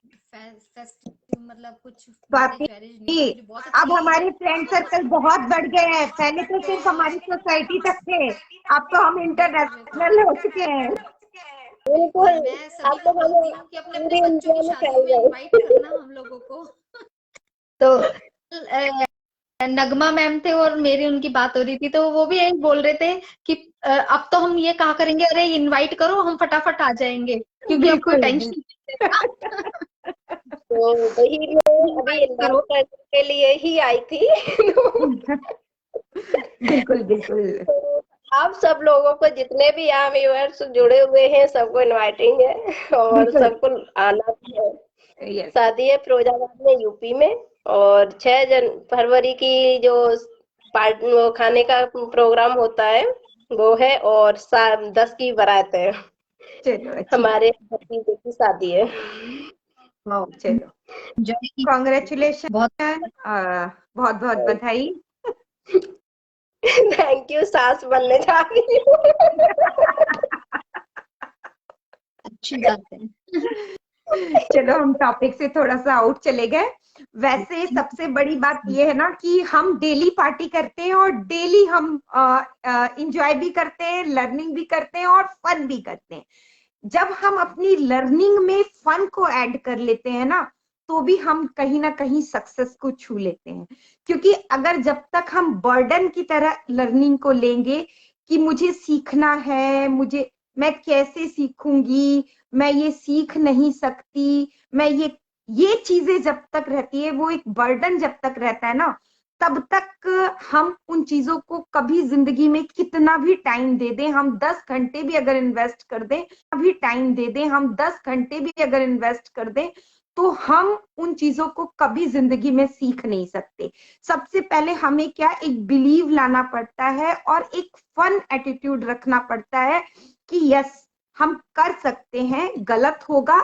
फेस्टिव मतलब कुछ मैरिज वैरिज नहीं है। मुझे बहुत अब हमारे फ्रेंड सर्कल बहुत बढ़ गए हैं, पहले तो सिर्फ हमारी सोसाइटी तक थे, अब तो हम इंटरनेशनल हो चुके हैं। बिल्कुल, मैं सभी आप को तो बोलती हूँ कि अपने अपने पूरे बच्चों इंडिया की में शादियों फैल में इनवाइट गए। करना हम लोगों को। तो नगमा मैम थे और मेरी उनकी बात हो रही थी, तो वो भी यही बोल रहे थे कि अब तो हम ये कहा करेंगे, अरे इनवाइट करो, हम फटाफट आ जाएंगे, क्योंकि अब कोई टेंशन नहीं। तो वही मैं अभी इनवाइट करने के लिए ही आई थी। बिल्कुल बिल्कुल। तो आप सब लोगों को, जितने भी यहाँ व्यूअर्स जुड़े हुए हैं, सबको इनवाइटिंग है, और सबको आना भी है। शादी है फिरोजाबाद में, यूपी में, और 6 फरवरी की जो वो खाने का प्रोग्राम होता है वो है, और 10 की बारात है। चलो हमारे भतीजे की शादी है। चलो, कॉन्ग्रेचुलेशन, बहुत बहुत बधाई। थैंक यू, सास बनने जा रही हूँ। अच्छी बात है। चलो, हम टॉपिक से थोड़ा सा आउट चले गए। वैसे सबसे बड़ी बात ये है ना कि हम डेली पार्टी करते हैं, और डेली हम इंजॉय भी करते हैं, लर्निंग भी करते हैं और फन भी करते हैं। जब हम अपनी लर्निंग में फन को ऐड कर लेते हैं ना, तो भी हम कहीं ना कहीं सक्सेस को छू लेते हैं। क्योंकि अगर जब तक हम बर्डन की तरह लर्निंग को लेंगे कि मुझे सीखना है, मैं कैसे सीखूंगी, मैं ये सीख नहीं सकती, मैं ये चीजें जब तक रहती है, वो एक बर्डन जब तक रहता है ना, तब तक हम उन चीजों को कभी जिंदगी में कितना भी टाइम दे दें, हम 10 घंटे भी अगर इन्वेस्ट कर दें, अभी टाइम दे दें, हम 10 घंटे भी अगर इन्वेस्ट कर दें, तो हम उन चीजों को कभी जिंदगी में सीख नहीं सकते। सबसे पहले हमें क्या, एक बिलीव लाना पड़ता है और एक फन एटीट्यूड रखना पड़ता है कि यस, हम कर सकते हैं। गलत होगा,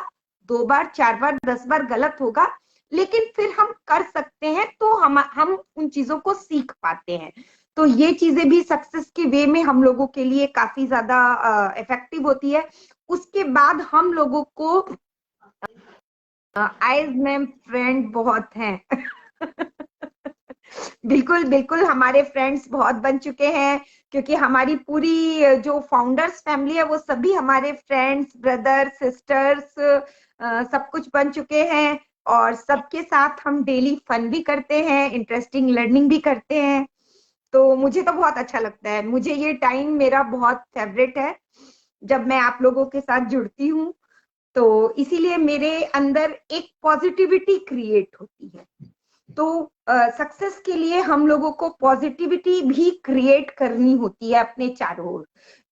2 बार 4 बार 10 बार गलत होगा, लेकिन फिर हम कर सकते हैं, तो हम उन चीजों को सीख पाते हैं। तो ये चीजें भी सक्सेस के वे में हम लोगों के लिए काफी ज्यादा इफेक्टिव होती है। उसके बाद हम लोगों को आइज में फ्रेंड बहुत हैं। बिल्कुल बिल्कुल, हमारे फ्रेंड्स बहुत बन चुके हैं, क्योंकि हमारी पूरी जो फाउंडर्स फैमिली है, वो सभी हमारे फ्रेंड्स, ब्रदर, सिस्टर्स, सब कुछ बन चुके हैं। और सबके साथ हम डेली फन भी करते हैं, इंटरेस्टिंग लर्निंग भी करते हैं। तो मुझे तो बहुत अच्छा लगता है, मुझे ये टाइम मेरा बहुत फेवरेट है जब मैं आप लोगों के साथ जुड़ती हूँ। तो इसीलिए मेरे अंदर एक पॉजिटिविटी क्रिएट होती है। तो सक्सेस के लिए हम लोगों को पॉजिटिविटी भी क्रिएट करनी होती है अपने चारों ओर,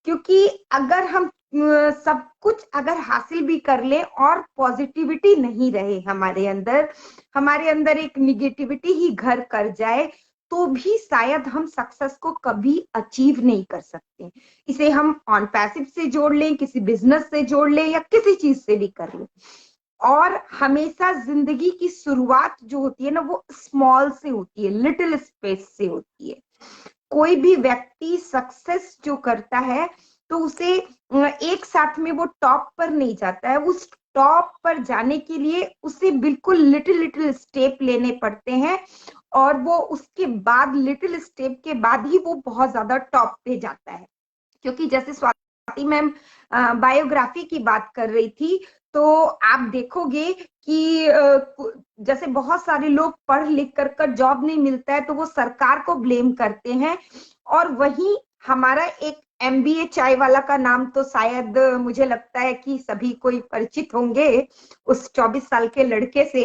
क्योंकि अगर हम सब कुछ अगर हासिल भी कर ले और पॉजिटिविटी नहीं रहे हमारे अंदर एक निगेटिविटी ही घर कर जाए, तो भी शायद हम सक्सेस को कभी अचीव नहीं कर सकते। इसे हम ऑन पैसिव से जोड़ लें, किसी बिजनेस से जोड़ लें, या किसी चीज से भी कर लें। और हमेशा जिंदगी की शुरुआत जो होती है ना, वो स्मॉल से होती है, लिटिल स्पेस से होती है। कोई भी व्यक्ति सक्सेस जो करता है तो उसे एक साथ में वो टॉप पर नहीं जाता है। उस टॉप पर जाने के लिए उसे बिल्कुल लिटिल लिटिल स्टेप लेने पड़ते हैं, और वो उसके बाद लिटिल स्टेप के बाद ही वो बहुत ज्यादा टॉप पे जाता है। क्योंकि जैसे स्वाति मैम बायोग्राफी की बात कर रही थी, तो आप देखोगे कि जैसे बहुत सारे लोग पढ़ लिख कर जॉब नहीं मिलता है तो वो सरकार को ब्लेम करते हैं, और वही हमारा एक MBA चाय वाला का नाम तो शायद मुझे लगता है कि सभी कोई परिचित होंगे उस 24 साल के लड़के से।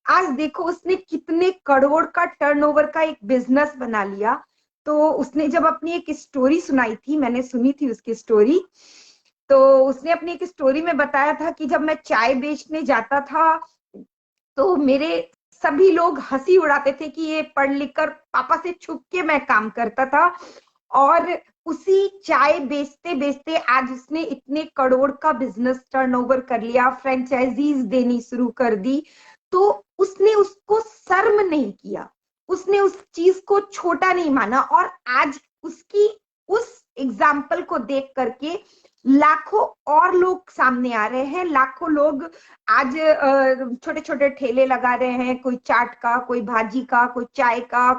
आज देखो उसने कितने करोड़ का टर्नओवर का एक बिजनेस बना लिया। तो उसने जब अपनी एक स्टोरी सुनाई थी, मैंने सुनी थी उसकी स्टोरी, तो उसने अपनी एक स्टोरी में बताया था कि जब मैं चाय बेचने जाता था तो मेरे सभी लोग हंसी उड़ाते थे कि ये पढ़ लिख कर पापा से छुप के मैं काम करता था, और उसी चाय बेचते बेचते आज उसने इतने करोड़ का बिजनेस टर्नओवर कर लिया, फ्रेंचाइजीज देनी शुरू कर दी। तो उसने उसको शर्म नहीं किया, उसने उस चीज को छोटा नहीं माना, और आज उसकी उस एग्जाम्पल को देख करके लाखों और लोग सामने आ रहे हैं। लाखों लोग आज छोटे छोटे ठेले लगा रहे हैं, कोई चाट का, कोई भाजी का, कोई चाय का,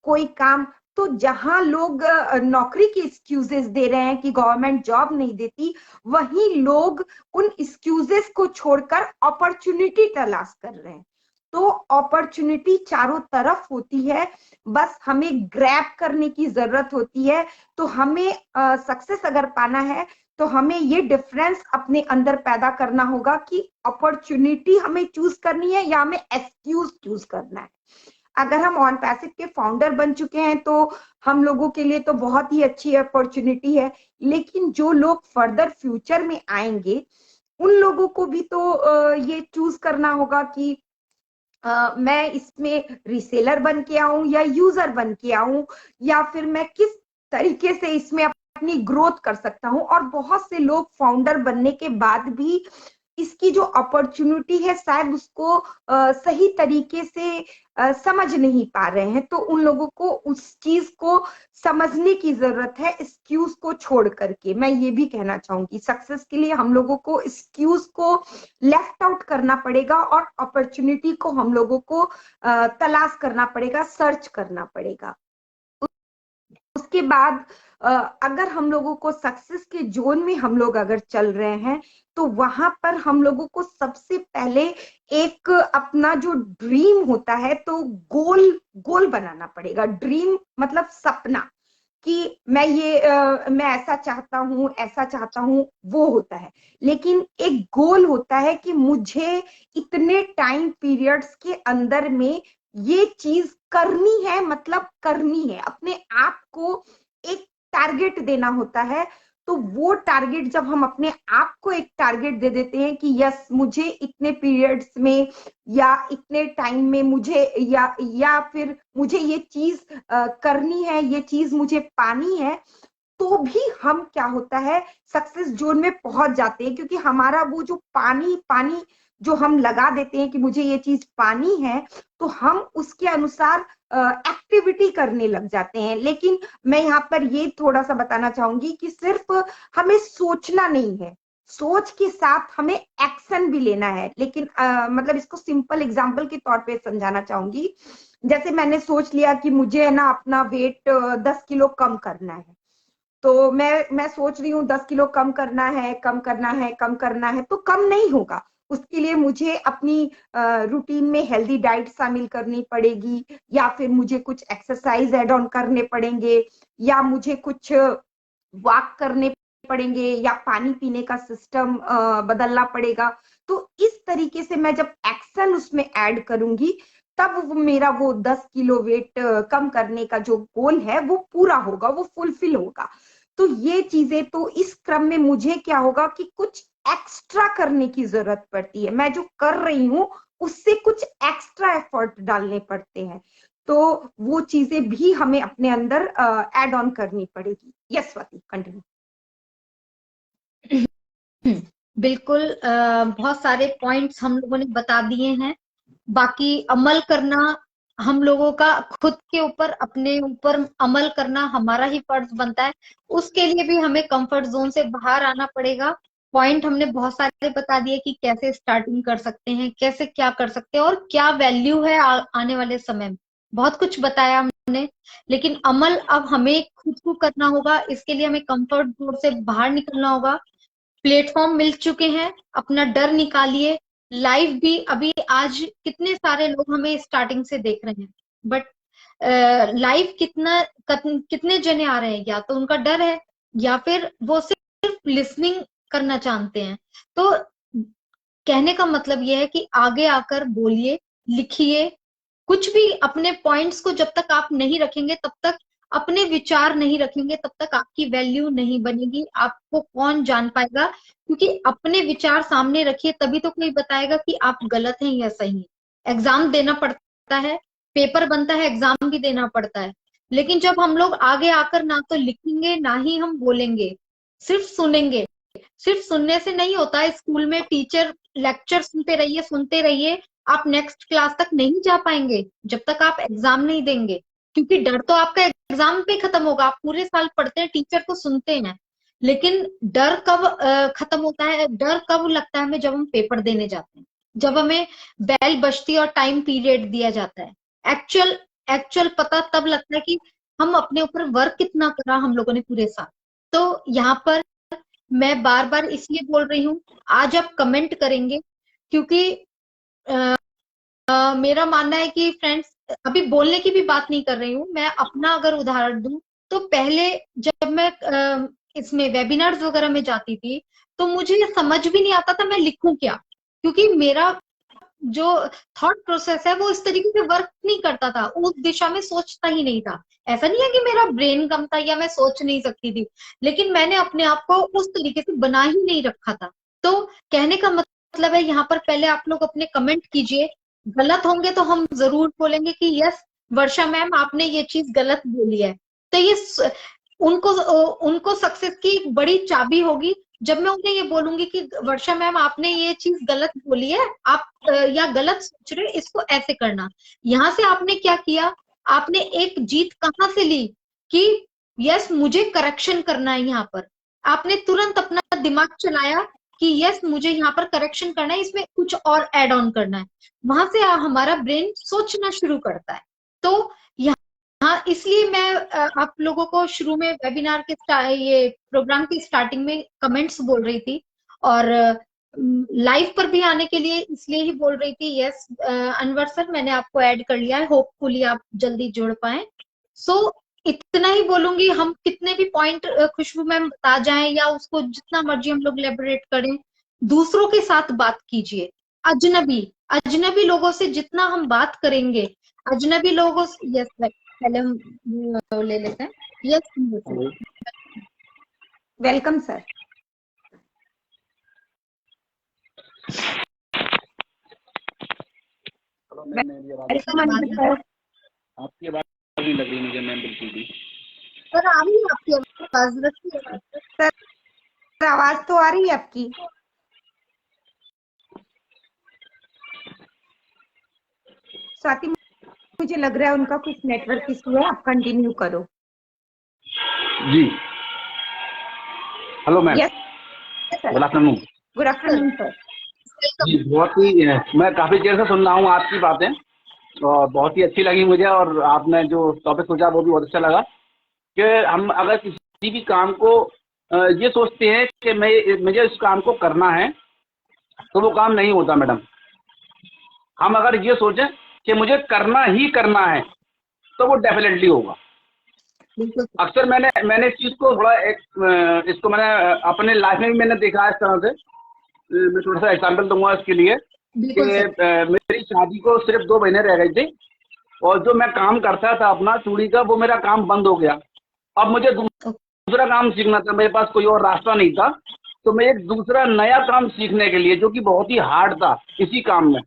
कोई काम। तो जहां लोग नौकरी की एक्सक्यूजेस दे रहे हैं कि गवर्नमेंट जॉब नहीं देती, वहीं लोग उन एक्सक्यूजेस को छोड़कर अपॉर्चुनिटी तलाश कर रहे हैं। तो अपॉर्चुनिटी चारों तरफ होती है, बस हमें ग्रैब करने की जरूरत होती है। तो हमें सक्सेस अगर पाना है तो हमें ये डिफरेंस अपने अंदर पैदा करना होगा कि अपॉर्चुनिटी हमें चूज करनी है या हमें एक्सक्यूज चूज करना है। अगर हम ऑन पैसिव के फाउंडर बन चुके हैं तो हम लोगों के लिए तो बहुत ही अच्छी अपॉर्चुनिटी है, लेकिन जो लोग फर्दर फ्यूचर में आएंगे उन लोगों को भी तो ये चूज करना होगा कि मैं इसमें रिसेलर बन के आऊं या यूजर बन के आऊं, या फिर मैं किस तरीके से इसमें अपनी ग्रोथ कर सकता हूं। और बहुत से लोग फाउंडर बनने के बाद भी इसकी जो अपॉर्चुनिटी है शायद उसको सही तरीके से समझ नहीं पा रहे हैं। तो उन लोगों को उस चीज को समझने की जरूरत है, एक्सक्यूज को छोड़ करके। मैं ये भी कहना चाहूंगी सक्सेस के लिए हम लोगों को एक्सक्यूज को लेफ्ट आउट करना पड़ेगा और अपॉर्चुनिटी को हम लोगों को तलाश करना पड़ेगा, सर्च करना पड़ेगा। उसके बाद अगर हम लोगों को सक्सेस के जोन में हम लोग अगर चल रहे हैं तो वहां पर हम लोगों को सबसे पहले एक अपना जो ड्रीम होता है तो गोल बनाना पड़ेगा। ड्रीम मतलब सपना, कि मैं ऐसा चाहता हूं वो होता है। लेकिन एक गोल होता है कि मुझे इतने टाइम पीरियड्स के अंदर में ये चीज करनी है, मतलब करनी है। अपने आप को एक टारगेट देना होता है। तो वो टारगेट जब हम अपने आप को एक टारगेट दे देते हैं कि यस मुझे इतने पीरियड्स में या इतने टाइम में मुझे या फिर मुझे ये चीज करनी है, ये चीज मुझे पानी है, तो भी हम क्या होता है सक्सेस जोन में पहुंच जाते हैं। क्योंकि हमारा वो जो पानी जो हम लगा देते हैं कि मुझे ये चीज पानी है, तो हम उसके अनुसार एक्टिविटी करने लग जाते हैं। लेकिन मैं यहाँ पर ये थोड़ा सा बताना चाहूंगी कि सिर्फ हमें सोचना नहीं है, सोच के साथ हमें एक्शन भी लेना है। लेकिन मतलब इसको सिंपल एग्जांपल के तौर पे समझाना चाहूंगी। जैसे मैंने सोच लिया कि मुझे है ना अपना वेट 10 किलो कम करना है, तो मैं सोच रही हूँ 10 किलो कम करना है, तो कम नहीं होगा। उसके लिए मुझे अपनी रूटीन में हेल्दी डाइट शामिल करनी पड़ेगी, या फिर मुझे कुछ एक्सरसाइज ऐड ऑन करने पड़ेंगे, या मुझे कुछ वॉक करने पड़ेंगे, या पानी पीने का सिस्टम बदलना पड़ेगा। तो इस तरीके से मैं जब एक्शन उसमें ऐड करूंगी तब मेरा वो 10 किलो वेट कम करने का जो गोल है वो पूरा होगा, वो फुलफिल होगा। तो ये चीजें, तो इस क्रम में मुझे क्या होगा कि कुछ एक्स्ट्रा करने की जरूरत पड़ती है। मैं जो कर रही हूँ उससे कुछ एक्स्ट्रा एफर्ट डालने पड़ते हैं, तो वो चीजें भी हमें अपने अंदर ऐड ऑन करनी पड़ेगी। Yes Swati, continue. बिल्कुल, बहुत सारे पॉइंट्स हम लोगों ने बता दिए हैं। बाकी अमल करना हम लोगों का, खुद के ऊपर, अपने ऊपर अमल करना हमारा ही फर्ज बनता है। उसके लिए भी हमें कंफर्ट जोन से बाहर आना पड़ेगा। पॉइंट हमने बहुत सारे बता दिए कि कैसे स्टार्टिंग कर सकते हैं, कैसे क्या कर सकते हैं और क्या वैल्यू है आने वाले समय में। बहुत कुछ बताया हमने, लेकिन अमल अब हमें खुद को करना होगा। इसके लिए हमें कंफर्ट जोन से बाहर निकलना होगा। प्लेटफॉर्म मिल चुके हैं, अपना डर निकालिए। लाइव भी अभी आज कितने सारे लोग हमें स्टार्टिंग से देख रहे हैं, बट लाइव कितने जने आ रहे हैं, या तो उनका डर है या फिर वो सिर्फ लिसनिंग करना चाहते हैं। तो कहने का मतलब ये है कि आगे आकर बोलिए, लिखिए, कुछ भी अपने पॉइंट्स को जब तक आप नहीं रखेंगे, तब तक अपने विचार नहीं रखेंगे, तब तक आपकी वैल्यू नहीं बनेगी। आपको कौन जान पाएगा, क्योंकि अपने विचार सामने रखिए तभी तो कोई बताएगा कि आप गलत हैं या सही हैं। एग्जाम देना पड़ता है, पेपर बनता है, एग्जाम भी देना पड़ता है, लेकिन जब हम लोग आगे आकर ना तो लिखेंगे ना ही हम बोलेंगे, सिर्फ सुनेंगे, सिर्फ सुनने से नहीं होता है। स्कूल में टीचर लेक्चर सुनते रहिए, आप नेक्स्ट क्लास तक नहीं जा पाएंगे जब तक आप एग्जाम नहीं देंगे, क्योंकि डर तो आपका एग्जाम पे खत्म होगा। आप पूरे साल पढ़ते हैं, टीचर को सुनते हैं, लेकिन डर कब खत्म होता है, डर कब लगता है हमें, जब हम पेपर देने जाते हैं, जब हमें बेल बजती और टाइम पीरियड दिया जाता है। एक्चुअल पता तब लगता है कि हम अपने ऊपर वर्क कितना करा हम लोगों ने पूरे साल। तो यहाँ पर मैं बार बार इसलिए बोल रही हूँ, आज आप कमेंट करेंगे, क्योंकि मेरा मानना है कि फ्रेंड्स, अभी बोलने की भी बात नहीं कर रही हूँ मैं, अपना अगर उदाहरण दूं तो पहले जब मैं इसमें वेबिनार्स वगैरह में जाती थी तो मुझे समझ भी नहीं आता था मैं लिखूं क्या, क्योंकि मेरा जो थॉट प्रोसेस है वो इस तरीके से वर्क नहीं करता था, उस दिशा में सोचता ही नहीं था। ऐसा नहीं है कि मेरा ब्रेन कम था या मैं सोच नहीं सकती थी, लेकिन मैंने अपने आप को उस तरीके से बना ही नहीं रखा था। तो कहने का मतलब है, यहाँ पर पहले आप लोग अपने कमेंट कीजिए। गलत होंगे तो हम जरूर बोलेंगे कि यस वर्षा मैम आपने ये चीज गलत बोली है। तो ये उनको सक्सेस की एक बड़ी चाबी होगी, जब मैं उन्हें ये बोलूंगी कि वर्षा मैम आपने ये चीज गलत बोली है, आप या गलत सोच रहे, इसको ऐसे करना। यहाँ से आपने क्या किया, आपने एक जीत कहाँ से ली कि यस मुझे करेक्शन करना है। यहाँ पर आपने तुरंत अपना दिमाग चलाया कि यस मुझे यहाँ पर करेक्शन करना है, इसमें कुछ और ऐड ऑन करना है। वहां से हमारा ब्रेन सोचना शुरू करता है। तो हाँ, इसलिए मैं आप लोगों को शुरू में वेबिनार के ये प्रोग्राम की स्टार्टिंग में कमेंट्स बोल रही थी, और लाइव पर भी आने के लिए इसलिए ही बोल रही थी। यस अनवर सर, मैंने आपको ऐड कर लिया है, होपफुली आप जल्दी जुड़ पाए। सो इतना ही बोलूंगी। हम कितने भी पॉइंट खुशबू मैम बता जाएं या उसको जितना मर्जी हम लोग एलेबोरेट करें, दूसरों के साथ बात कीजिए। अजनबी लोगों से जितना हम बात करेंगे, अजनबी लोगों से, यस पहले हम ले लेते हैं। Yes welcome sir. आपकी आवाज नहीं लग रही मुझे मैम, बिल्कुल भी। सर आ रही है आपकी आवाज? सर आवाज तो आ रही है आपकी। स्वाति, मुझे लग रहा है उनका कुछ नेटवर्क इशू है, आप कंटिन्यू करो। जी hello ma'am. Yes good afternoon. Good afternoon sir. जी बहुत ही, मैं काफी देर से सुन रहा हूँ आपकी बातें और बहुत ही अच्छी लगी मुझे, और आपने जो टॉपिक सोचा वो भी बहुत अच्छा लगा कि हम अगर किसी भी काम को ये सोचते हैं कि मुझे इस काम को करना है तो वो काम नहीं होता मैडम। हम अगर ये सोचें कि मुझे करना ही करना है तो वो डेफिनेटली होगा। अक्सर मैंने इस चीज़ को थोड़ा इसको मैंने अपने लाइफ में भी मैंने देखा है इस तरह से। मैं थोड़ा सा एग्जाम्पल दूंगा इसके लिए कि मेरी शादी को सिर्फ 2 महीने रह गए थे और जो मैं काम करता था अपना चूड़ी का, वो मेरा काम बंद हो गया। अब मुझे दूसरा काम सीखना था, मेरे पास कोई और रास्ता नहीं था, तो मैं एक दूसरा नया काम सीखने के लिए, जो कि बहुत ही हार्ड था इसी काम में,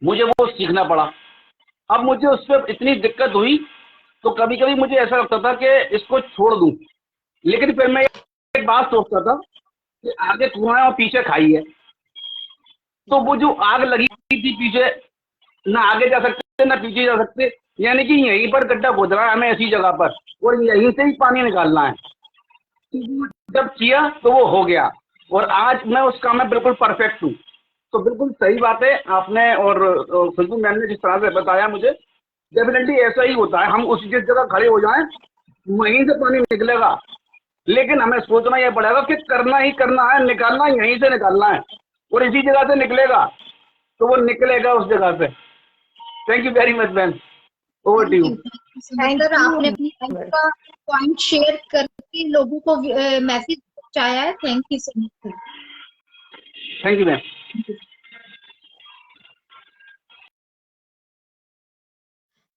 मुझे वो सीखना पड़ा। अब मुझे उस पर इतनी दिक्कत हुई, तो कभी कभी मुझे ऐसा लगता था कि इसको छोड़ दूं, लेकिन फिर मैं एक बात सोचता था कि आगे कुआं है और पीछे खाई है, तो वो जो आग लगी थी पीछे, ना आगे जा सकते ना पीछे जा सकते, यानी कि यहीं पर गड्ढा खोद रहा है हमें ऐसी जगह पर, और यहीं से ही पानी निकालना है। जब किया तो वो हो गया, और आज मैं उस काम में बिल्कुल परफेक्ट हूँ। तो बिल्कुल सही बात है आपने, और खुशबू मैम ने जिस तरह से बताया मुझे, डेफिनेटली ऐसा ही होता है। हम उसी जिस जगह खड़े हो जाएं, वहीं से पानी निकलेगा, लेकिन हमें सोचना यह पड़ेगा कि करना ही करना है, निकालना यहीं से निकालना है, और इसी जगह से निकलेगा, तो वो निकलेगा उस जगह से। Thank you very much ma'am, over to you. Sir, आपने अपनी लाइफ का पॉइंट शेयर करके लोगों को मैसेज पहुंचाया है। Thank you so much. Thank you ma'am.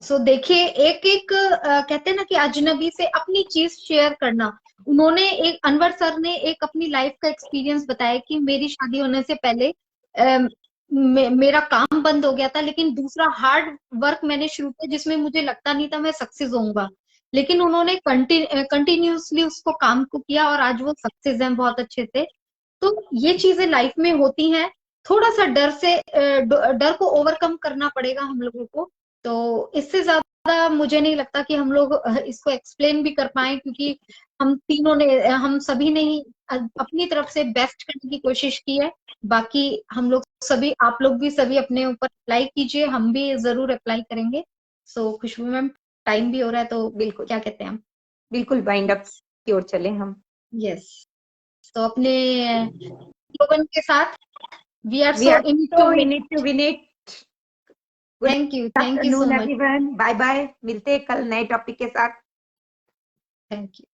So देखिए, एक एक कहते हैं ना कि अजनबी से अपनी चीज शेयर करना। उन्होंने एक, अनवर सर ने एक अपनी लाइफ का एक्सपीरियंस बताया कि मेरी शादी होने से पहले मेरा काम बंद हो गया था, लेकिन दूसरा हार्ड वर्क मैंने शुरू किया जिसमें मुझे लगता नहीं था मैं सक्सेस होऊंगा, लेकिन उन्होंने कंटिन्यूअसली उसको काम को किया और आज वो सक्सेस हैं बहुत अच्छे से। तो ये चीजें लाइफ में होती हैं। थोड़ा सा डर को ओवरकम करना पड़ेगा हम लोगों को। तो इससे ज्यादा मुझे नहीं लगता कि हम लोग इसको एक्सप्लेन भी कर पाए, क्योंकि हम सभी ने ही अपनी तरफ से बेस्ट करने की कोशिश की है। बाकी हम लोग सभी, आप लोग भी सभी अपने ऊपर अप्लाई कीजिए, हम भी जरूर अप्लाई करेंगे। सो खुशबू मैम, टाइम भी हो रहा है, तो बिल्कुल क्या कहते हैं हम? बिल्कुल वाइंड अप की ओर चले हम। यस। तो अपने स्लोगन के साथ, we are We so are in so in it to win it. Good thank you so afternoon much. everyone. Bye bye. मिलते हैं कल नए टॉपिक के साथ। Thank you.